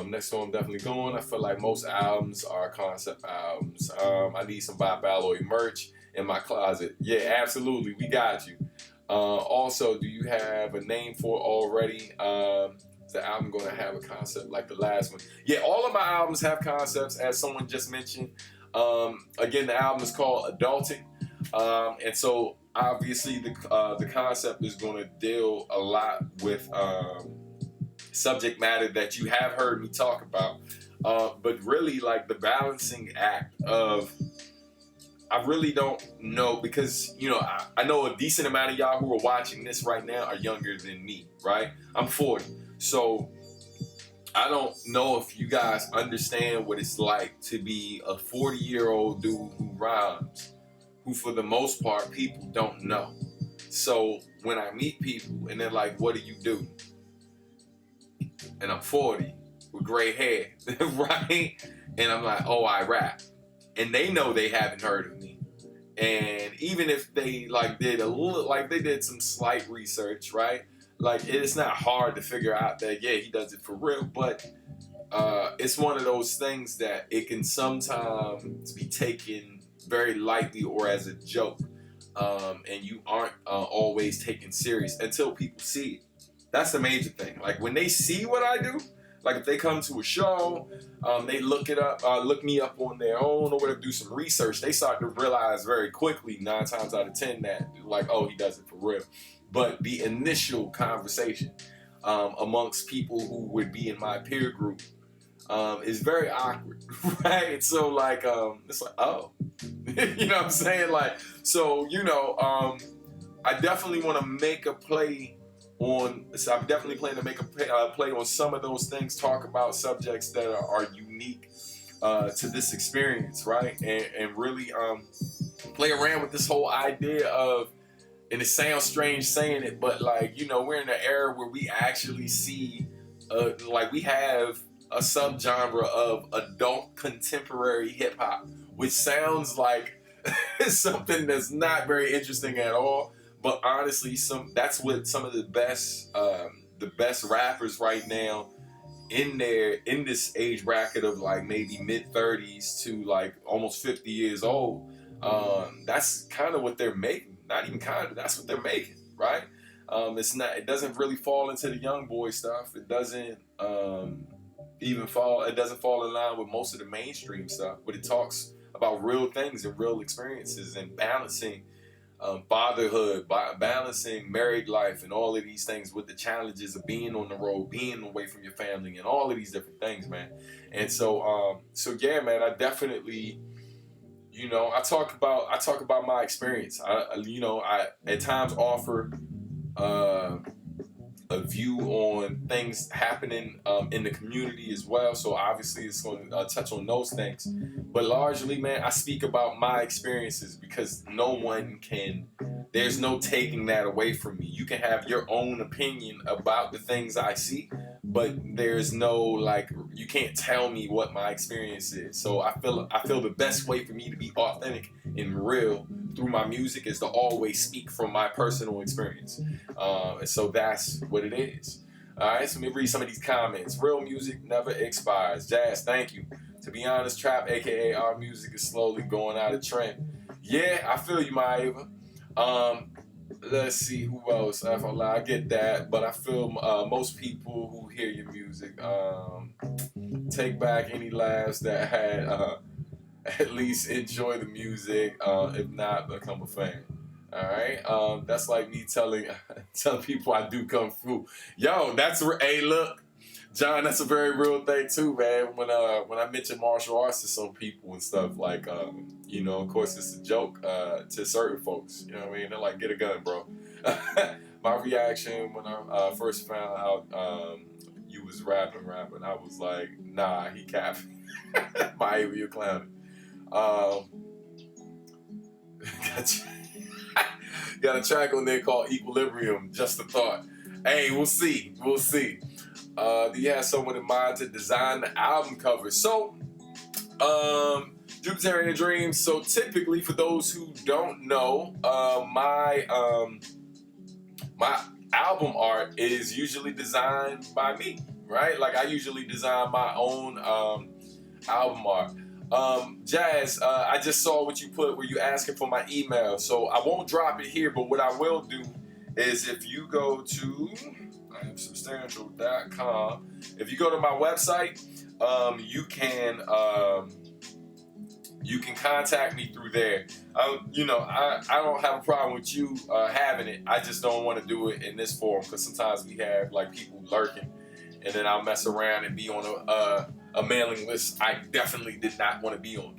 A: Next one I'm definitely going. I feel like most albums are concept albums. I need some Bob Alloy merch in my closet. Yeah, absolutely. We got you. Also, do you have a name for it already? Is the album going to have a concept like the last one? Yeah, all of my albums have concepts, as someone just mentioned. Again, the album is called Adulting. And so, obviously, the concept is going to deal a lot with subject matter that you have heard me talk about, but really like the balancing act of, I really don't know, because I know a decent amount of y'all who are watching this right now are younger than me, right? I'm 40, so I don't know if you guys understand what it's like to be a 40-year-old dude who rhymes, who for the most part people don't know. So when I meet people and they're like, what do you do? And I'm 40 with gray hair, right? And I'm like, oh, I rap. And they know they haven't heard of me. And even if they did some slight research, right? Like, it's not hard to figure out that, yeah, he does it for real. But it's one of those things that it can sometimes be taken very lightly or as a joke. And you aren't always taken serious until people see it. That's the major thing. Like when they see what I do, like if they come to a show, they look me up on their own or whatever, do some research, they start to realize very quickly, 9 times out of 10, that like, oh, he does it for real. But the initial conversation amongst people who would be in my peer group is very awkward, right? So like, it's like, oh, you know what I'm saying? Like, so, I definitely want to make a play so I'm definitely planning to make a play on some of those things, talk about subjects that are unique to this experience, right? And really play around with this whole idea of, and it sounds strange saying it, but like, we're in an era where we actually see, like we have a subgenre of adult contemporary hip hop, which sounds like something that's not very interesting at all. But honestly, that's what some of the best rappers right now in this age bracket of like maybe mid-30s to like almost 50 years old. That's kind of what they're making. Not even kind of, that's what they're making, right? It doesn't really fall into the young boy stuff. It doesn't It doesn't fall in line with most of the mainstream stuff. But it talks about real things and real experiences and balancing fatherhood, balancing married life, and all of these things with the challenges of being on the road, being away from your family, and all of these different things, man. And so yeah, man, I definitely, I talk about my experience. I at times offer a view on things happening in the community as well. So obviously it's going to touch on those things. But largely, man, I speak about my experiences because there's no taking that away from me. You can have your own opinion about the things I see, but there's no, you can't tell me what my experience is. So I feel the best way for me to be authentic and real through my music is to always speak from my personal experience. And so that's what it is. All right, so let me read some of these comments. Real music never expires. Jazz, thank you. To be honest, trap, aka our music, is slowly going out of trend. Yeah, I feel you, my Ava. Let's see who else. I get that, but I feel most people who hear your music take back any laughs that had at least enjoy the music. If not, become a fan. All right, that's like me telling people I do kung fu. Yo, hey, look, John, that's a very real thing too, man. When I mention martial arts to some people and stuff, like of course it's a joke to certain folks. You know what I mean? They're like, get a gun, bro. My reaction when I first found out you was rapping, I was like, nah, he capping. Maybe you're clowning. Got a track on there called Equilibrium. Just a thought. Hey, we'll see. Do you have someone in mind to design the album cover? So, Jupiterian Dreams. So typically, for those who don't know, my album art is usually designed by me, right? Like I usually design my own album art. Jazz, I just saw what you put where you asking for my email, so I won't drop it here, but what I will do is if you go to substantial.com, if you go to my website, you can contact me through there. I don't have a problem with you having it. I just don't want to do it in this form because sometimes we have like people lurking, and then I'll mess around and be on a mailing list I definitely did not want to be on.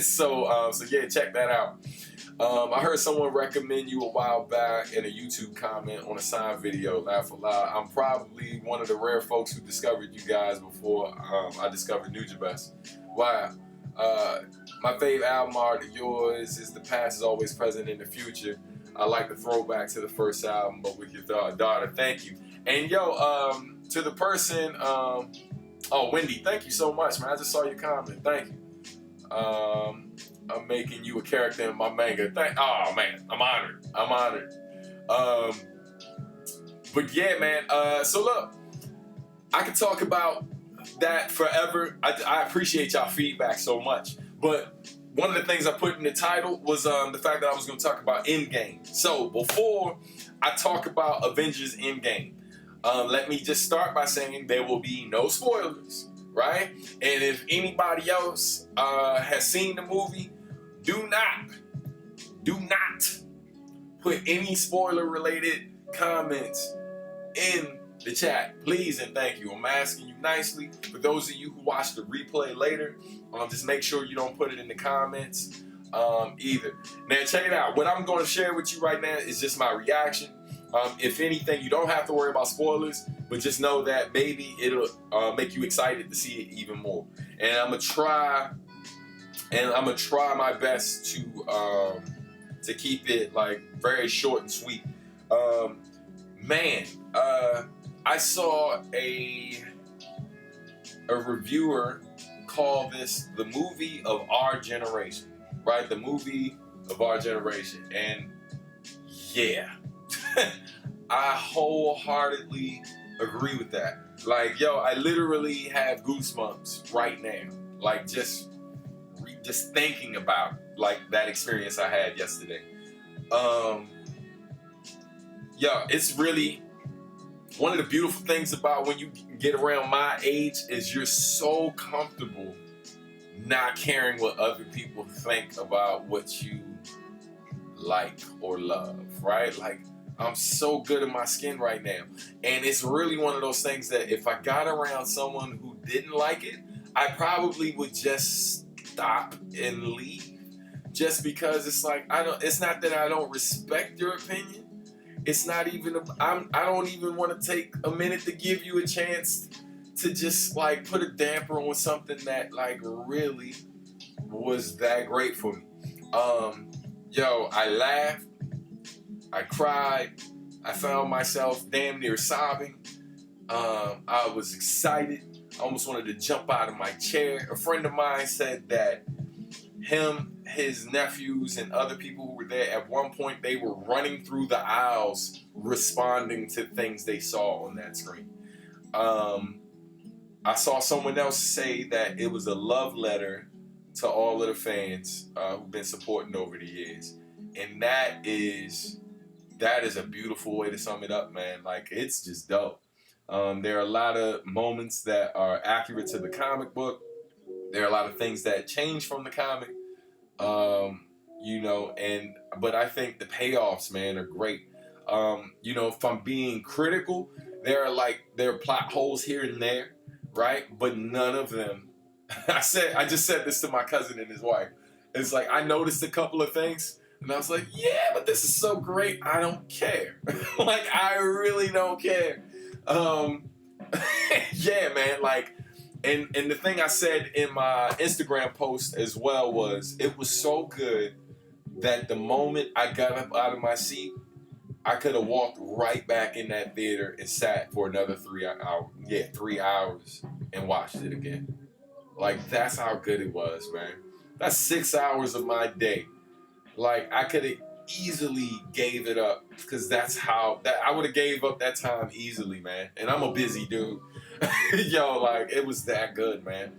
A: So yeah, check that out. I heard someone recommend you a while back in a YouTube comment on a sign video. Laugh a lot. I'm probably one of the rare folks who discovered you guys before I discovered Nujabes. Wow. My fave album art of yours is The Past is Always Present in the Future. I like the throwback to the first album, but with your daughter. Thank you. And yo, to the person, Wendy, thank you so much, man. I just saw your comment. Thank you. I'm making you a character in my manga. Oh man, I'm honored. But yeah, man. So look, I could talk about that forever. I appreciate y'all feedback so much. But one of the things I put in the title was the fact that I was going to talk about Endgame. So before I talk about Avengers Endgame, let me just start by saying there will be no spoilers, right? And if anybody else has seen the movie, do not put any spoiler-related comments in the chat, please and thank you. I'm asking you nicely. For those of you who watch the replay later, just make sure you don't put it in the comments either. Now check it out. What I'm going to share with you right now is just my reaction. If anything, you don't have to worry about spoilers, but just know that maybe it'll make you excited to see it even more. And I'm gonna try my best to keep it like very short and sweet. I saw a reviewer call this the movie of our generation, right? The movie of our generation, and yeah. I wholeheartedly agree with that. Like, yo, I literally have goosebumps right now. Like, just thinking about like that experience I had yesterday. It's really one of the beautiful things about when you get around my age is you're so comfortable not caring what other people think about what you like or love, right? Like, I'm so good in my skin right now. And it's really one of those things that if I got around someone who didn't like it, I probably would just stop and leave. Just because it's like, it's not that I don't respect your opinion. It's not even, I don't even want to take a minute to give you a chance to just like put a damper on something that like really was that great for me. I laughed. I cried. I found myself damn near sobbing. I was excited. I almost wanted to jump out of my chair. A friend of mine said that him, his nephews, and other people who were there, at one point they were running through the aisles responding to things they saw on that screen. I saw someone else say that it was a love letter to all of the fans who've been supporting over the years. And that is a beautiful way to sum it up, man. Like, it's just dope. There are a lot of moments that are accurate to the comic book. There are a lot of things that change from the comic, you know, but I think the payoffs, man, are great. You know, if I'm being critical, there are plot holes here and there, right? But none of them. I just said this to my cousin and his wife. It's like, I noticed a couple of things, and I was like, yeah, but this is so great, I don't care. Like, I really don't care. Yeah, man, like, and the thing I said in my Instagram post as well was, it was so good that the moment I got up out of my seat, I could have walked right back in that theater and sat for another 3 hours. Yeah, 3 hours and watched it again. Like, that's how good it was, man. That's 6 hours of my day. Like, I could have easily gave it up, because I would have gave up that time easily, man. And I'm a busy dude. Yo, like, it was that good, man.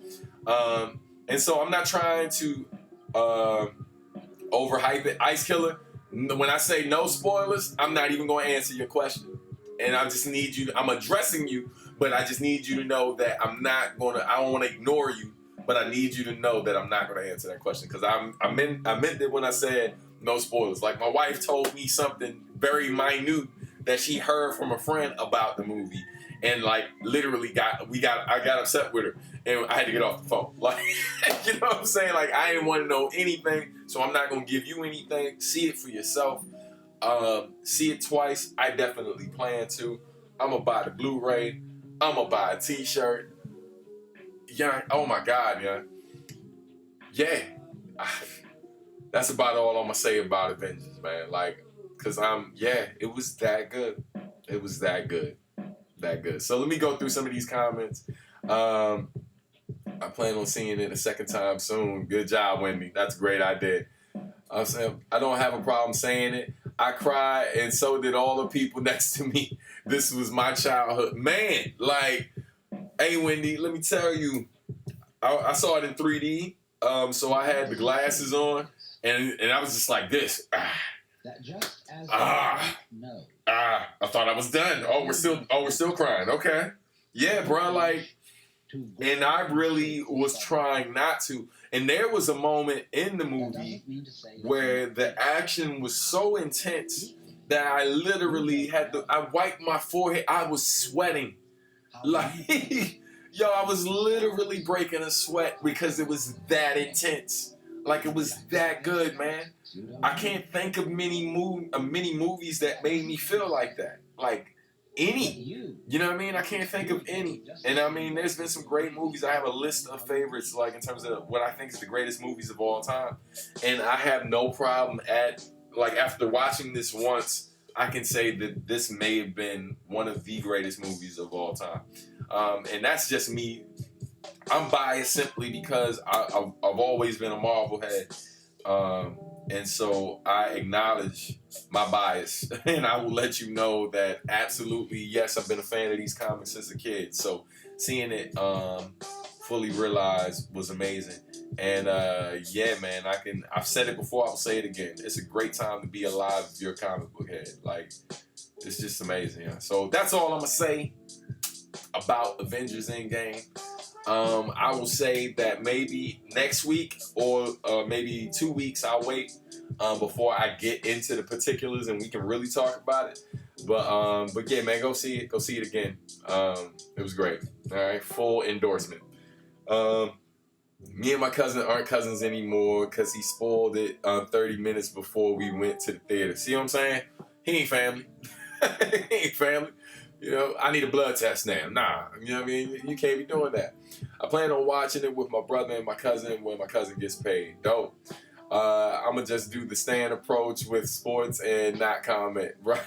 A: And so I'm not trying to overhype it. Ice Killer, when I say no spoilers, I'm not even going to answer your question. And I just need you, I'm addressing you, but I just need you to know that I don't want to ignore you, but I need you to know that I'm not going to answer that question, because I meant it when I said no spoilers. Like, my wife told me something very minute that she heard from a friend about the movie, and like, literally I got upset with her, and I had to get off the phone. Like, you know what I'm saying? Like, I didn't want to know anything, so I'm not going to give you anything. See it for yourself. See it twice. I definitely plan to. I'm going to buy the Blu-ray. I'm going to buy a t-shirt. Yeah. Oh my God, yeah. Yeah. That's about all I'm going to say about Avengers, man. Like, because it was that good. It was that good. That good. So let me go through some of these comments. I plan on seeing it a second time soon. Good job, Wendy. That's a great idea. I'm saying, I don't have a problem saying it. I cried, and so did all the people next to me. This was my childhood. Man, like, hey, Wendy, let me tell you, I saw it in 3D. So I had the glasses on, and I was just like this. I thought I was done. Oh, we're still crying. Okay. Yeah, bro, like, and I really was trying not to. And there was a moment in the movie where the action was so intense that I literally I wiped my forehead. I was sweating. Like, yo, I was literally breaking a sweat because it was that intense. Like, it was that good, man. I can't think of many movies that made me feel like that. Like, any. You know what I mean? I can't think of any. And I mean, there's been some great movies. I have a list of favorites, like, in terms of what I think is the greatest movies of all time. And I have no problem after watching this once, I can say that this may have been one of the greatest movies of all time. And that's just me. I'm biased simply because I've always been a Marvel head. And so I acknowledge my bias, and I will let you know that absolutely, yes, I've been a fan of these comics since a kid. So seeing it fully realized was amazing. And yeah, man, I've said it before, I'll say it again. It's a great time to be alive if you're a comic book head. Like, it's just amazing. Yeah. So that's all I'm gonna say about Avengers Endgame. I will say that maybe next week or maybe 2 weeks I'll wait before I get into the particulars and we can really talk about it. But yeah, man, go see it. Go see it again. It was great. All right, full endorsement. Me and my cousin aren't cousins anymore because he spoiled it 30 minutes before we went to the theater. See what I'm saying? He ain't family. He ain't family. You know, I need a blood test now. Nah, you know what I mean? You can't be doing that. I plan on watching it with my brother and my cousin when my cousin gets paid. Dope. I'm going to just do the stand approach with sports and not comment, right?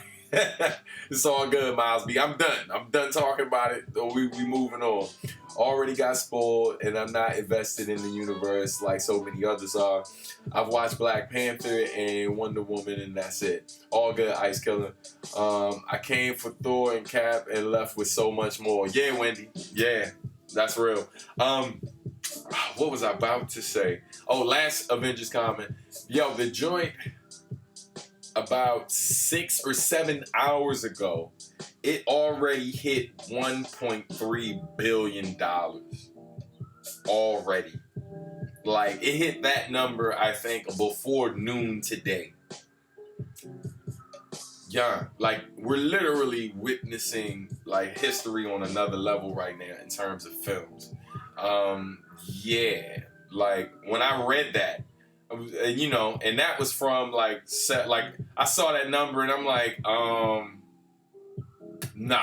A: It's all good, Miles B. I'm done talking about it. We moving on. Already got spoiled, and I'm not invested in the universe like so many others are. I've watched Black Panther and Wonder Woman, and that's it. All good, Ice Killer. I came for Thor and Cap and left with so much more. Yeah, Wendy. Yeah, that's real. What was I about to say? Oh, last Avengers comment. Yo, the joint about 6 or 7 hours ago, it already hit $1.3 billion already. Like, it hit that number, I think, before noon today. Yeah, like, we're literally witnessing, like, history on another level right now in terms of films. Yeah, like, when I read that, you know, and that was from, like, I saw that number and I'm like, nah.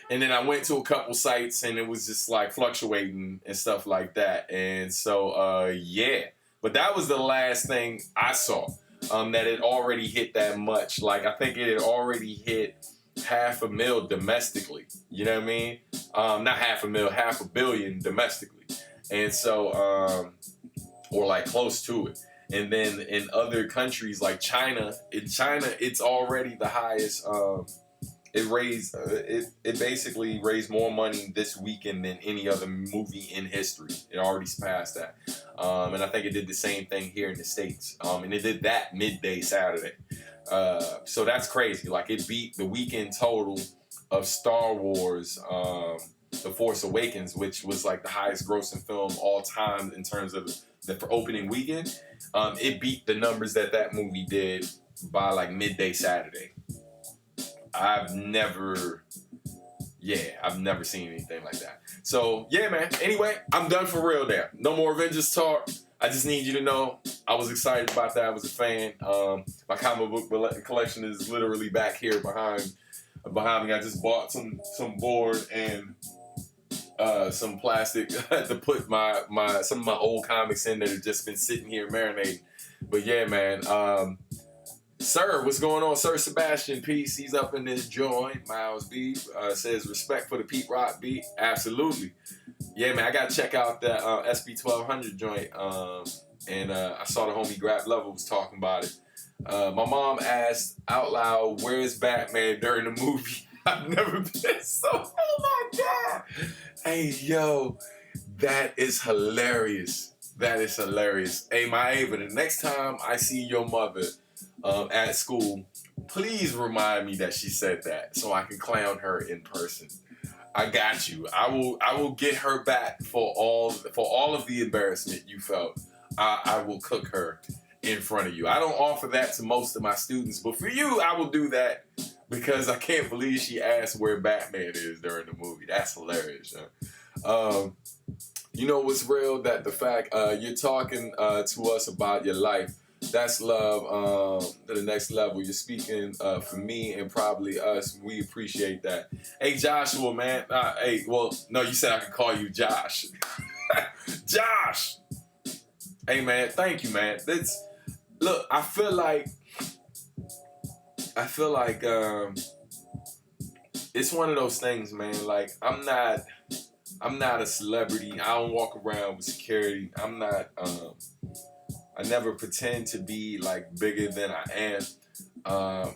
A: And then I went to a couple sites and it was just like fluctuating and stuff like that. And so, yeah. But that was the last thing I saw, that it already hit that much. Like, I think it had already hit 500,000 domestically. You know what I mean? Not 500,000, 500 million domestically. And so, or like close to it. And then in other countries like China, it's already the highest. It basically raised more money this weekend than any other movie in history. It already surpassed that. And I think it did the same thing here in the States. And it did that midday Saturday. So that's crazy. Like, it beat the weekend total of Star Wars, The Force Awakens, which was like the highest grossing film all time in terms of the opening weekend. It beat the numbers that movie did by like midday Saturday. I've never seen anything like that. So, yeah, man. Anyway, I'm done for real now. No more Avengers talk. I just need you to know I was excited about that. I was a fan. My comic book collection is literally back here behind me. I just bought some board and some plastic to put some of my old comics in that have just been sitting here marinating. But yeah, man. Sir, what's going on? Sir Sebastian, peace. He's up in this joint. Miles B says, respect for the Pete Rock beat. Absolutely. Yeah, man, I got to check out that SB1200 joint. And I saw the homie Grab Level was talking about it. My mom asked out loud, where's Batman during the movie? I've never been so, oh my God. Hey, yo, that is hilarious. That is hilarious. Hey, my Ava, the next time I see your mother at school, please remind me that she said that so I can clown her in person. I got you. I will get her back for all of the embarrassment you felt. I will cook her in front of you. I don't offer that to most of my students, but for you, I will do that because I can't believe she asked where Batman is during the movie. That's hilarious. Huh? You know what's real? That the fact you're talking to us about your life. That's love to the next level. You're speaking for me and probably us. We appreciate that. Hey, Joshua, man. Hey, well, no, you said I could call you Josh. Josh! Hey, man, thank you, man. Look, I feel like it's one of those things, man. Like, I'm not a celebrity. I don't walk around with security. I never pretend to be like bigger than I am.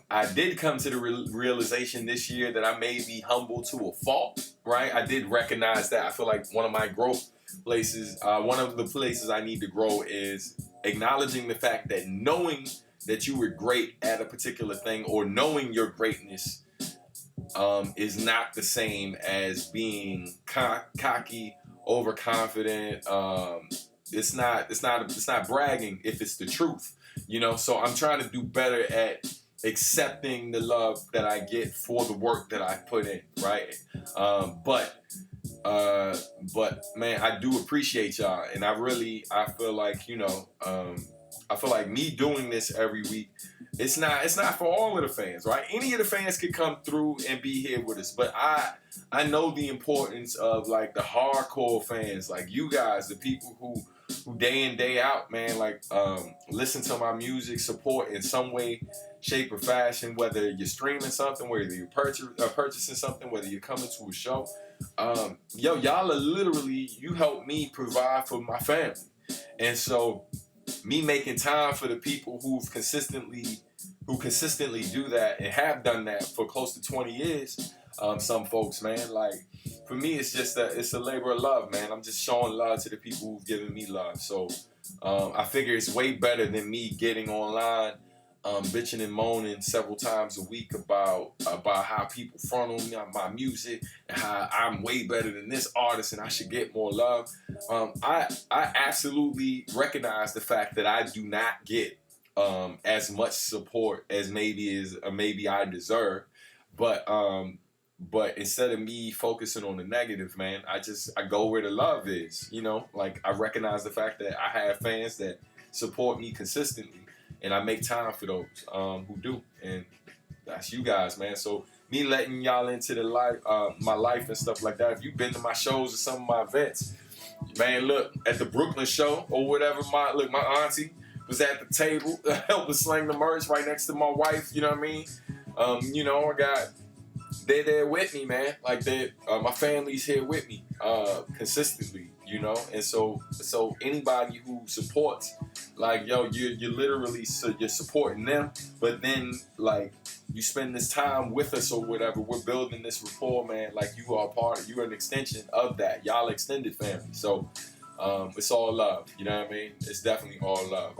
A: I did come to the realization this year that I may be humble to a fault, right? I did recognize that. I feel like one of my growth places, one of the places I need to grow is acknowledging the fact that knowing that you were great at a particular thing or knowing your greatness is not the same as being cocky, overconfident. It's not bragging if it's the truth, you know. So I'm trying to do better at accepting the love that I get for the work that I put in, right? But man, I do appreciate y'all, and I feel like, you know, I feel like me doing this every week, it's not for all of the fans, right? Any of the fans could come through and be here with us, but I know the importance of like the hardcore fans, like you guys, the people who day in, day out, man, like listen to my music, support in some way, shape, or fashion, whether you're streaming something, whether you're purchasing something, whether you're coming to a show. Yo, y'all are literally, you help me provide for my family. And so me making time for the people who consistently do that and have done that for close to 20 years, some folks, man, like, for me, it's a labor of love, man. I'm just showing love to the people who've given me love. So I figure it's way better than me getting online bitching and moaning several times a week about how people front on my music and how I'm way better than this artist and I should get more love. I absolutely recognize the fact that I do not get as much support as maybe I deserve, but instead of me focusing on the negative, man, I go where the love is. You know, like I recognize the fact that I have fans that support me consistently. And I make time for those who do, and that's you guys, man. So me letting y'all into the life, my life and stuff like that. If you've been to my shows or some of my events, man, look at the Brooklyn show or whatever. My auntie was at the table, helping sling the merch right next to my wife. You know what I mean? You know, they're there with me, man. Like my family's here with me consistently. You know, and so anybody who supports, like, yo, you're literally you're supporting them, but then like you spend this time with us or whatever. We're building this rapport, man. Like you're an extension of that. Y'all extended family. So it's all love. You know what I mean? It's definitely all love.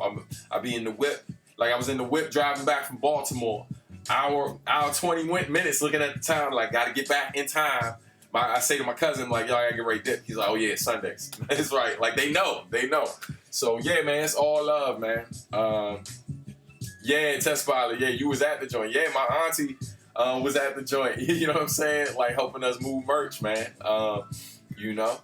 A: I be in the whip, like I was in the whip driving back from Baltimore. Hour 20 minutes looking at the time, like gotta get back in time. I say to my cousin, like, yo, I gotta get ready to dip. He's like, oh yeah, it's Sundays. It's right. Like they know. So yeah, man, it's all love, man. Yeah, Test Pilot, yeah, you was at the joint. Yeah, my auntie was at the joint. You know what I'm saying? Like helping us move merch, man. You know.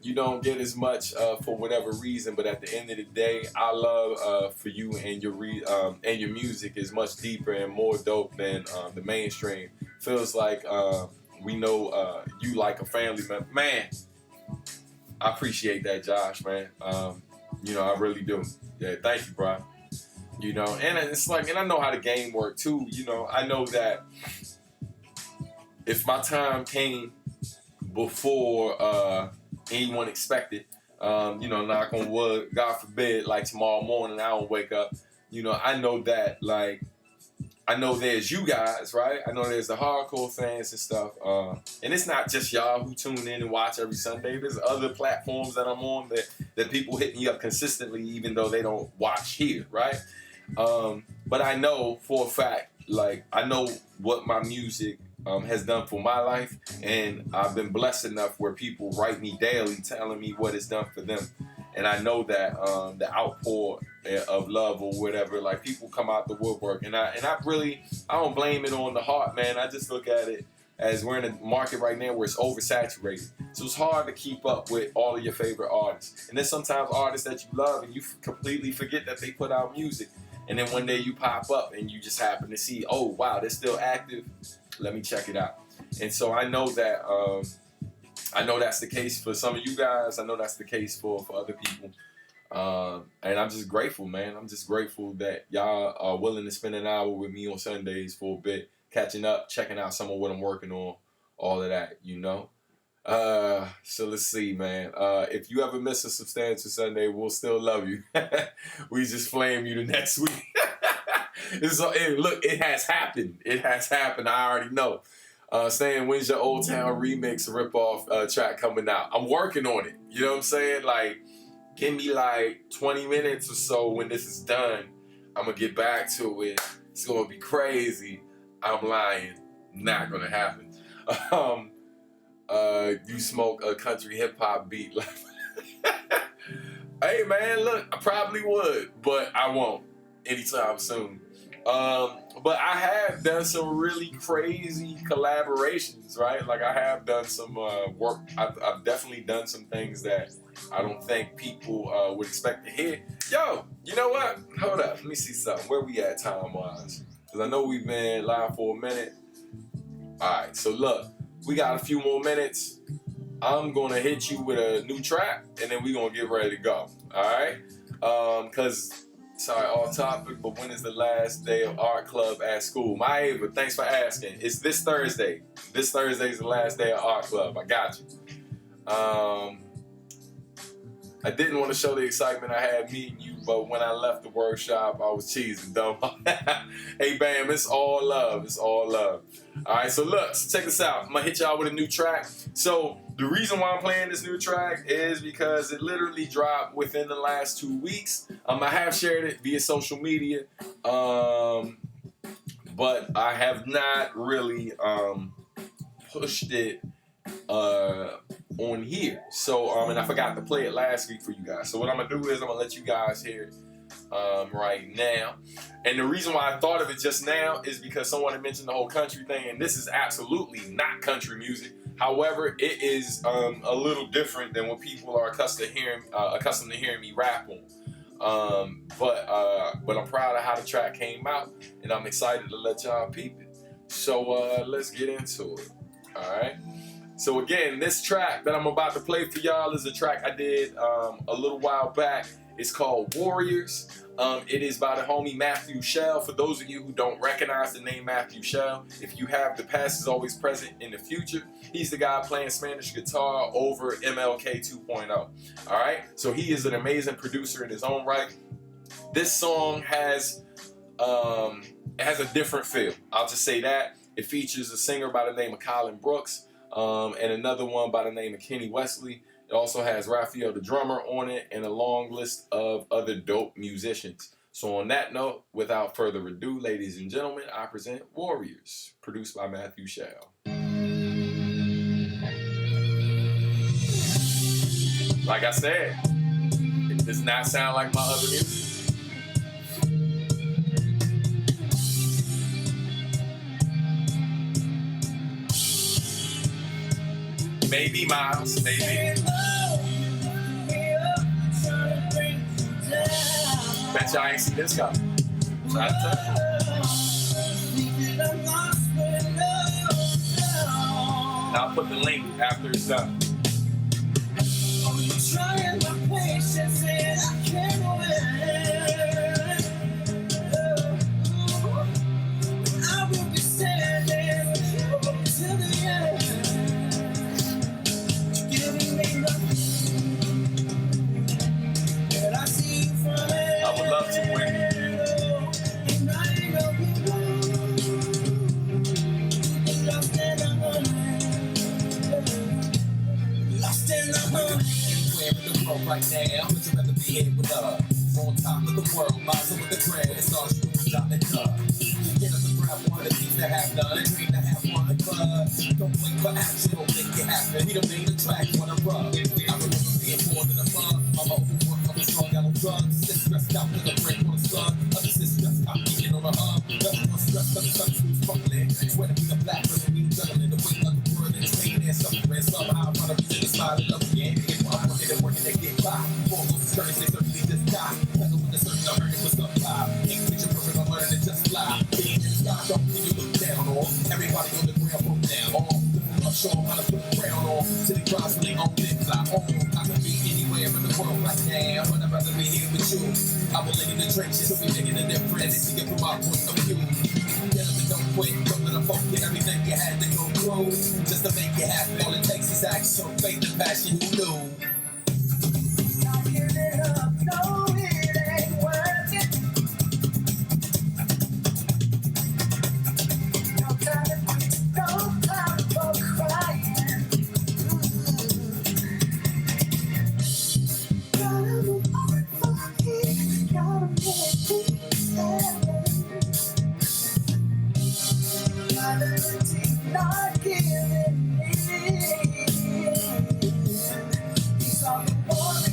A: You don't get as much for whatever reason, but at the end of the day, our love for you and your music is much deeper and more dope than the mainstream. Feels like we know you like a family member. Man, I appreciate that, Josh, man. You know, I really do. Yeah, thank you, bro. You know, and it's like, and I know how the game works too. You know, I know that if my time came before anyone expected, you know, knock on wood, God forbid, like tomorrow morning I don't wake up, you know, I know that, like, I know there's you guys, right? I know there's the hardcore fans and stuff, and it's not just y'all who tune in and watch every Sunday. There's other platforms that I'm on that people hit me up consistently, even though they don't watch here, right? But I know for a fact, like, I know what my music has done for my life, and I've been blessed enough where people write me daily telling me what it's done for them, and I know that the outpour of love or whatever, like, people come out the woodwork, and I don't blame it on the heart, man. I just look at it as we're in a market right now where it's oversaturated, so it's hard to keep up with all of your favorite artists, and then sometimes artists that you love and you completely forget that they put out music, and then one day you pop up and you just happen to see, oh wow, they're still active. Let me check it out. And so I know that that's the case for some of you guys. I know that's the case for other people. And I'm just grateful, man. I'm just grateful that y'all are willing to spend an hour with me on Sundays for a bit, catching up, checking out some of what I'm working on, all of that, you know. So let's see, man. If you ever miss a Substantial Sunday, we'll still love you. We just flame you the next week. Look, it has happened. It has happened. I already know. Saying, when's your Old Town remix ripoff track coming out? I'm working on it. You know what I'm saying? Like, give me like 20 minutes or so when this is done. I'm going to get back to it. It's going to be crazy. I'm lying. Not going to happen. You smoke a country hip hop beat. Hey, man, look, I probably would, but I won't anytime soon. But I have done some really crazy collaborations, right? Like, I have done some work. I've definitely done some things that I don't think people would expect to hear. Yo, you know what? Hold up. Let me see something. Where we at time-wise? Because I know we've been live for a minute. All right, so look, we got a few more minutes. I'm going to hit you with a new track, and then we're going to get ready to go. All right? Because... Sorry, off topic, but when is the last day of art club at school? My Ava, thanks for asking. It's this Thursday. This Thursday is the last day of art club. I got you. I didn't want to show the excitement I had meeting you but when I left the workshop, I was cheesing, though. Hey, Bam, it's all love. It's all love. All right, so look, check this out. I'm going to hit y'all with a new track. So the reason why I'm playing this new track is because it literally dropped within the last 2 weeks. I have shared it via social media, but I have not really pushed it on here. So, and I forgot to play it last week for you guys. So what I'm going to do is I'm going to let you guys hear it right now. And the reason why I thought of it just now is because someone had mentioned the whole country thing, and this is absolutely not country music. However, it is a little different than what people are accustomed to hearing me rap on. But I'm proud of how the track came out, and I'm excited to let y'all peep it. So let's get into it. All right. So again, this track that I'm about to play for y'all is a track I did a little while back. It's called Warriors. It is by the homie Matthew Shell. For those of you who don't recognize the name Matthew Shell, if you have, the past is always present in the future. He's the guy playing Spanish guitar over MLK 2.0. All right, so he is an amazing producer in his own right. This song has a different feel. I'll just say that. It features a singer by the name of Colin Brooks and another one by the name of Kenny Wesley. It also has Raphael the drummer on it and a long list of other dope musicians. So on that note, without further ado, ladies and gentlemen, I present Warriors, produced by Matthew Shell. Like I said, it does not sound like my other music. Maybe Miles, maybe. Bet y'all ain't seen this coming. Try to tell you. And I'll put the link after it's done. Trying my patience and I can't win. I will be standing till the end. I would love to win. Right now, would you rather be here with us? On top of the world, miles over the ground, it's all you drop it up. Get up and grab one of the things that have done, a dream to have one of us. Don't wait for action, don't make it happen. He don't need a track, wanna rub. I remember being more than a bug. I'm overworked, I'm strong, out on drugs. Sit stressed out with a break on the sun. Other sit stressed out, eating on a hub. Nothing more stressed, but the sun who's fumbling. Swear to be a black person, we juggling the weight of the world and staying there suffering. Somehow, I'm reason to smile and love again. I'm working, they get by. Four goes to church, they certainly just die. Pedal with the certain, I heard it was up high. Ain't picture perfect, I'm learning to just fly. Being in the sky, don't mean you look down on. Everybody on the ground, broke down on. I'm sure how to put the crown on. City cross, really on it, fly on. I could be anywhere in the world right now, but I'd rather be here with you. I will live in the trenches, so we making a difference. See it from my point of view. Get up and don't quit, don't let them forget everything you had to go through. Just to make it happen, all it takes is action, faith and passion, who knew? No, it ain't worth it. No time for crying. Gotta move on for it. Gotta make peace happen. My liberty not giving me. These are the warriors.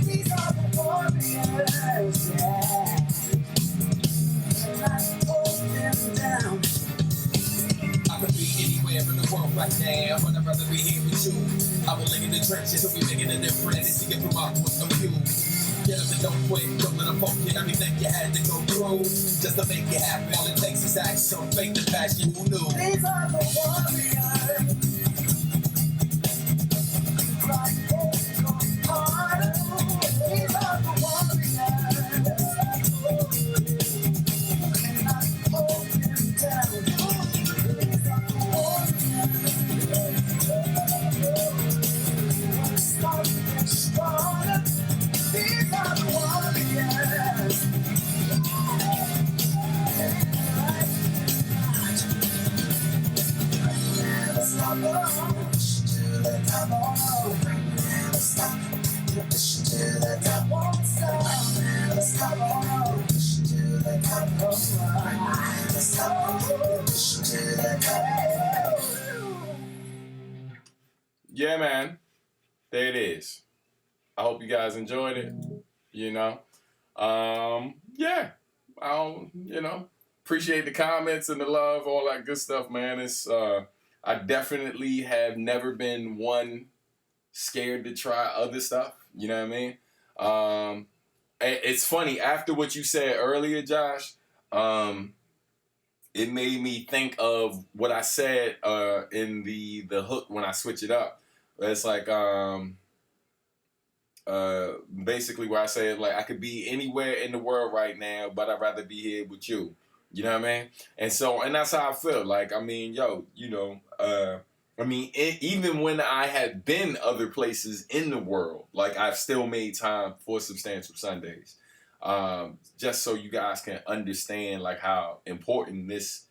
A: These are the warriors, yeah. And I hold them down. I could be anywhere in the world right now, but I'd rather be here with you. I will live in the trenches, so we making a difference. See it from my point of view. Get up and don't quit, don't let them forget everything you had to go through. Just to make it happen, all it takes is action, faith and passion, who knew? These are the warriors. Yeah, man. There it is. I hope you guys enjoyed it. You know, yeah. Appreciate the comments and the love, all that good stuff, man. I definitely have never been one scared to try other stuff. You know what I mean? It's funny, after what you said earlier, Josh, it made me think of what I said in the hook when I switch it up. It's like basically where I say, like, I could be anywhere in the world right now, but I'd rather be here with you. You know what I mean? And that's how I feel. Like, I mean, even when I had been other places in the world, like, I've still made time for Substantial Sundays. Just so you guys can understand, like, how important this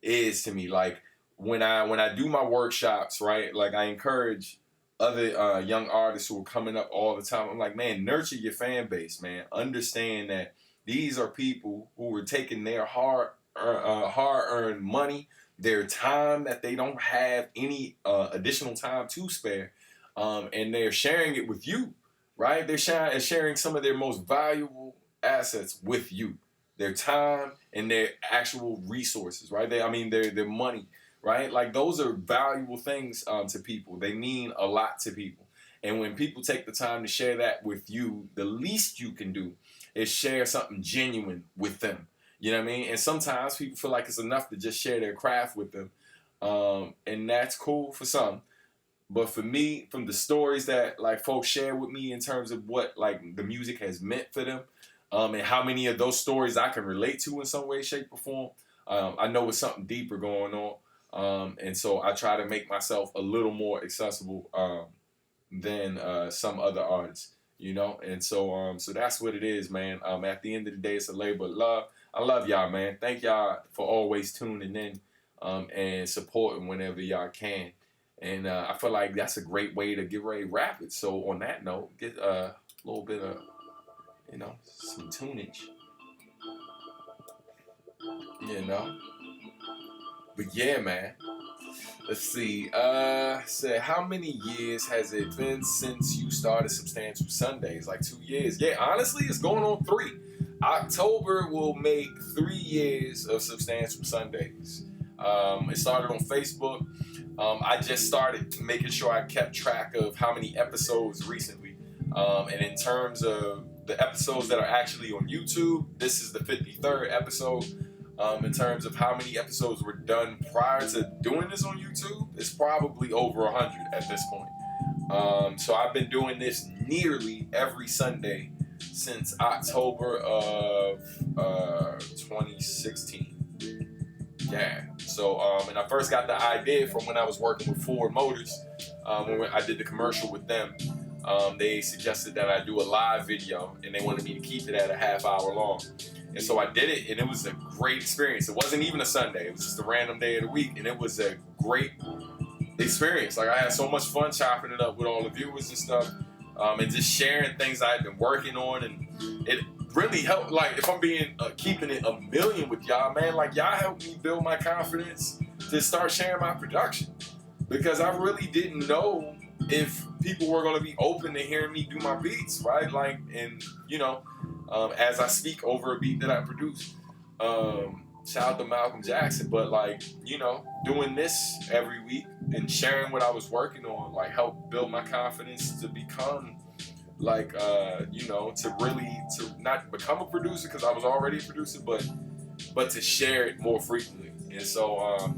A: is to me. Like, when I do my workshops, right, like, I encourage other young artists who are coming up all the time. I'm like, man, nurture your fan base, man. Understand that these are people who are taking their hard-earned money, their time that they don't have any additional time to spare, and they're sharing it with you, right? They're sharing some of their most valuable assets with you, their time and their actual resources, right? Their money, right? Like, those are valuable things to people. They mean a lot to people. And when people take the time to share that with you, the least you can do is share something genuine with them. You know what I mean? And sometimes people feel like it's enough to just share their craft with them. And that's cool for some. But for me, from the stories that, like, folks share with me in terms of what, like, the music has meant for them, and how many of those stories I can relate to in some way, shape, or form, I know it's something deeper going on. And so I try to make myself a little more accessible than some other artists, you know? And so that's what it is, man. At the end of the day, it's a labor of love. I love y'all, man. Thank y'all for always tuning in and supporting whenever y'all can. And I feel like that's a great way to get ready to wrap it. So on that note, get a little bit of, some tunage, But yeah, man. Let's see. Said, how many years has it been since you started Substantial Sundays? Like 2 years. Yeah, honestly, it's going on 3. October will make 3 years of Substantial Sundays. It started on Facebook. I just started making sure I kept track of how many episodes recently. And in terms of the episodes that are actually on YouTube, this is the 53rd episode. In terms of how many episodes were done prior to doing this on YouTube, it's probably over 100 at this point. So I've been doing this nearly every Sunday since October of 2016. Yeah. So, and I first got the idea from when I was working with Ford Motors. When I did the commercial with them, they suggested that I do a live video, and they wanted me to keep it at a half hour long. And so I did it, and it was a great experience. It wasn't even a Sunday. It was just a random day of the week, and it was a great experience. Like, I had so much fun chopping it up with all the viewers and stuff, and just sharing things I had been working on, and it really helped. Like, if I'm being keeping it a million with y'all, man, like, y'all helped me build my confidence to start sharing my production, because I really didn't know if people were going to be open to hearing me do my beats, right? Like, and as I speak over a beat that I produce. Shout out to Malcolm Jackson, but, like, doing this every week and sharing what I was working on, like, helped build my confidence to become, like, to not become a producer, because I was already a producer, but to share it more frequently. And so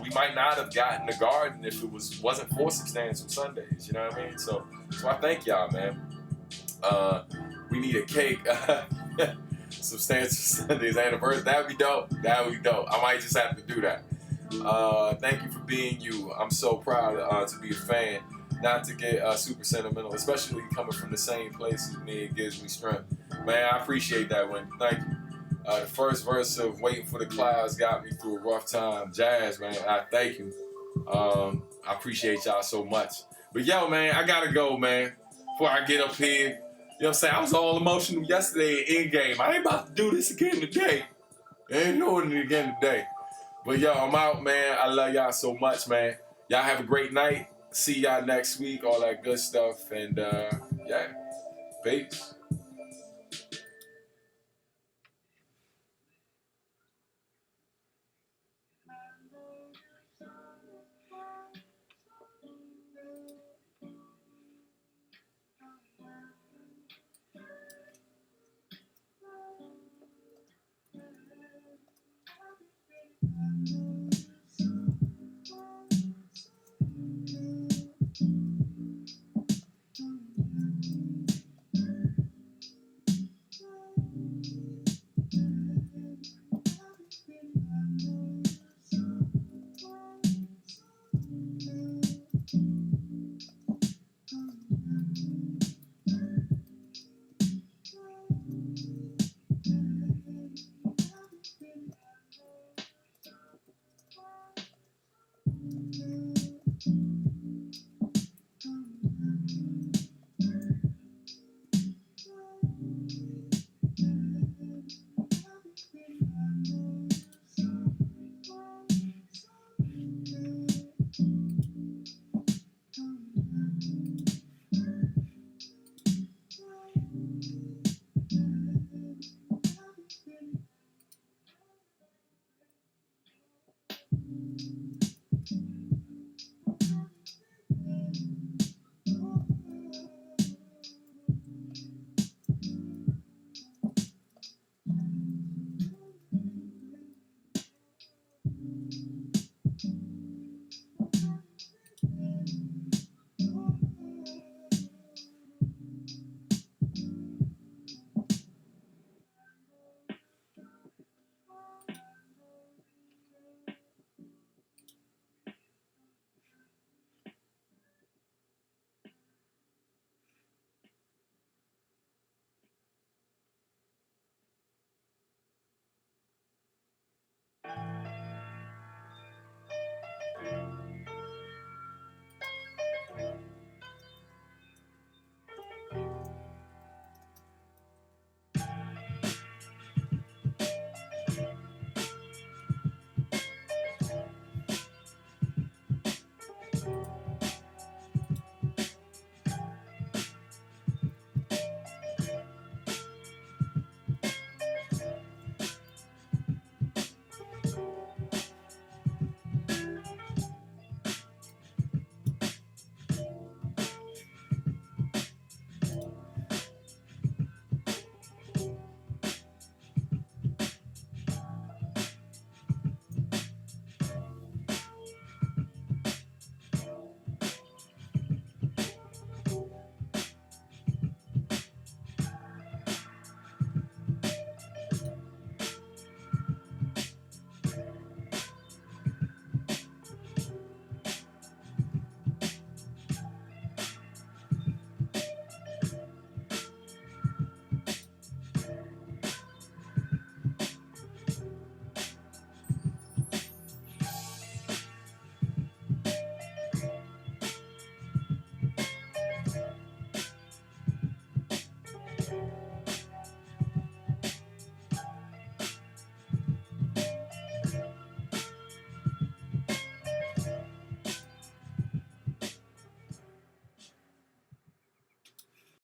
A: we might not have gotten the garden if it wasn't for Substantial Sundays, you know what I mean? So I thank y'all, man. We need a cake. Substantial Sundays anniversary. That would be dope. I might just have to do that. Thank you for being you. I'm so proud to be a fan. Not to get super sentimental, especially coming from the same place as me. It gives me strength. Man, I appreciate that one. Thank you. The first verse of Waiting for the Clouds got me through a rough time. Jazz, man, I thank you. I appreciate y'all so much. But yo, man, I gotta go, man. Before I get up here, what I'm saying? I was all emotional yesterday in Endgame. I ain't about to do this again today. I ain't doing it again today. But yo, I'm out, man. I love y'all so much, man. Y'all have a great night. See y'all next week, all that good stuff. And yeah, peace.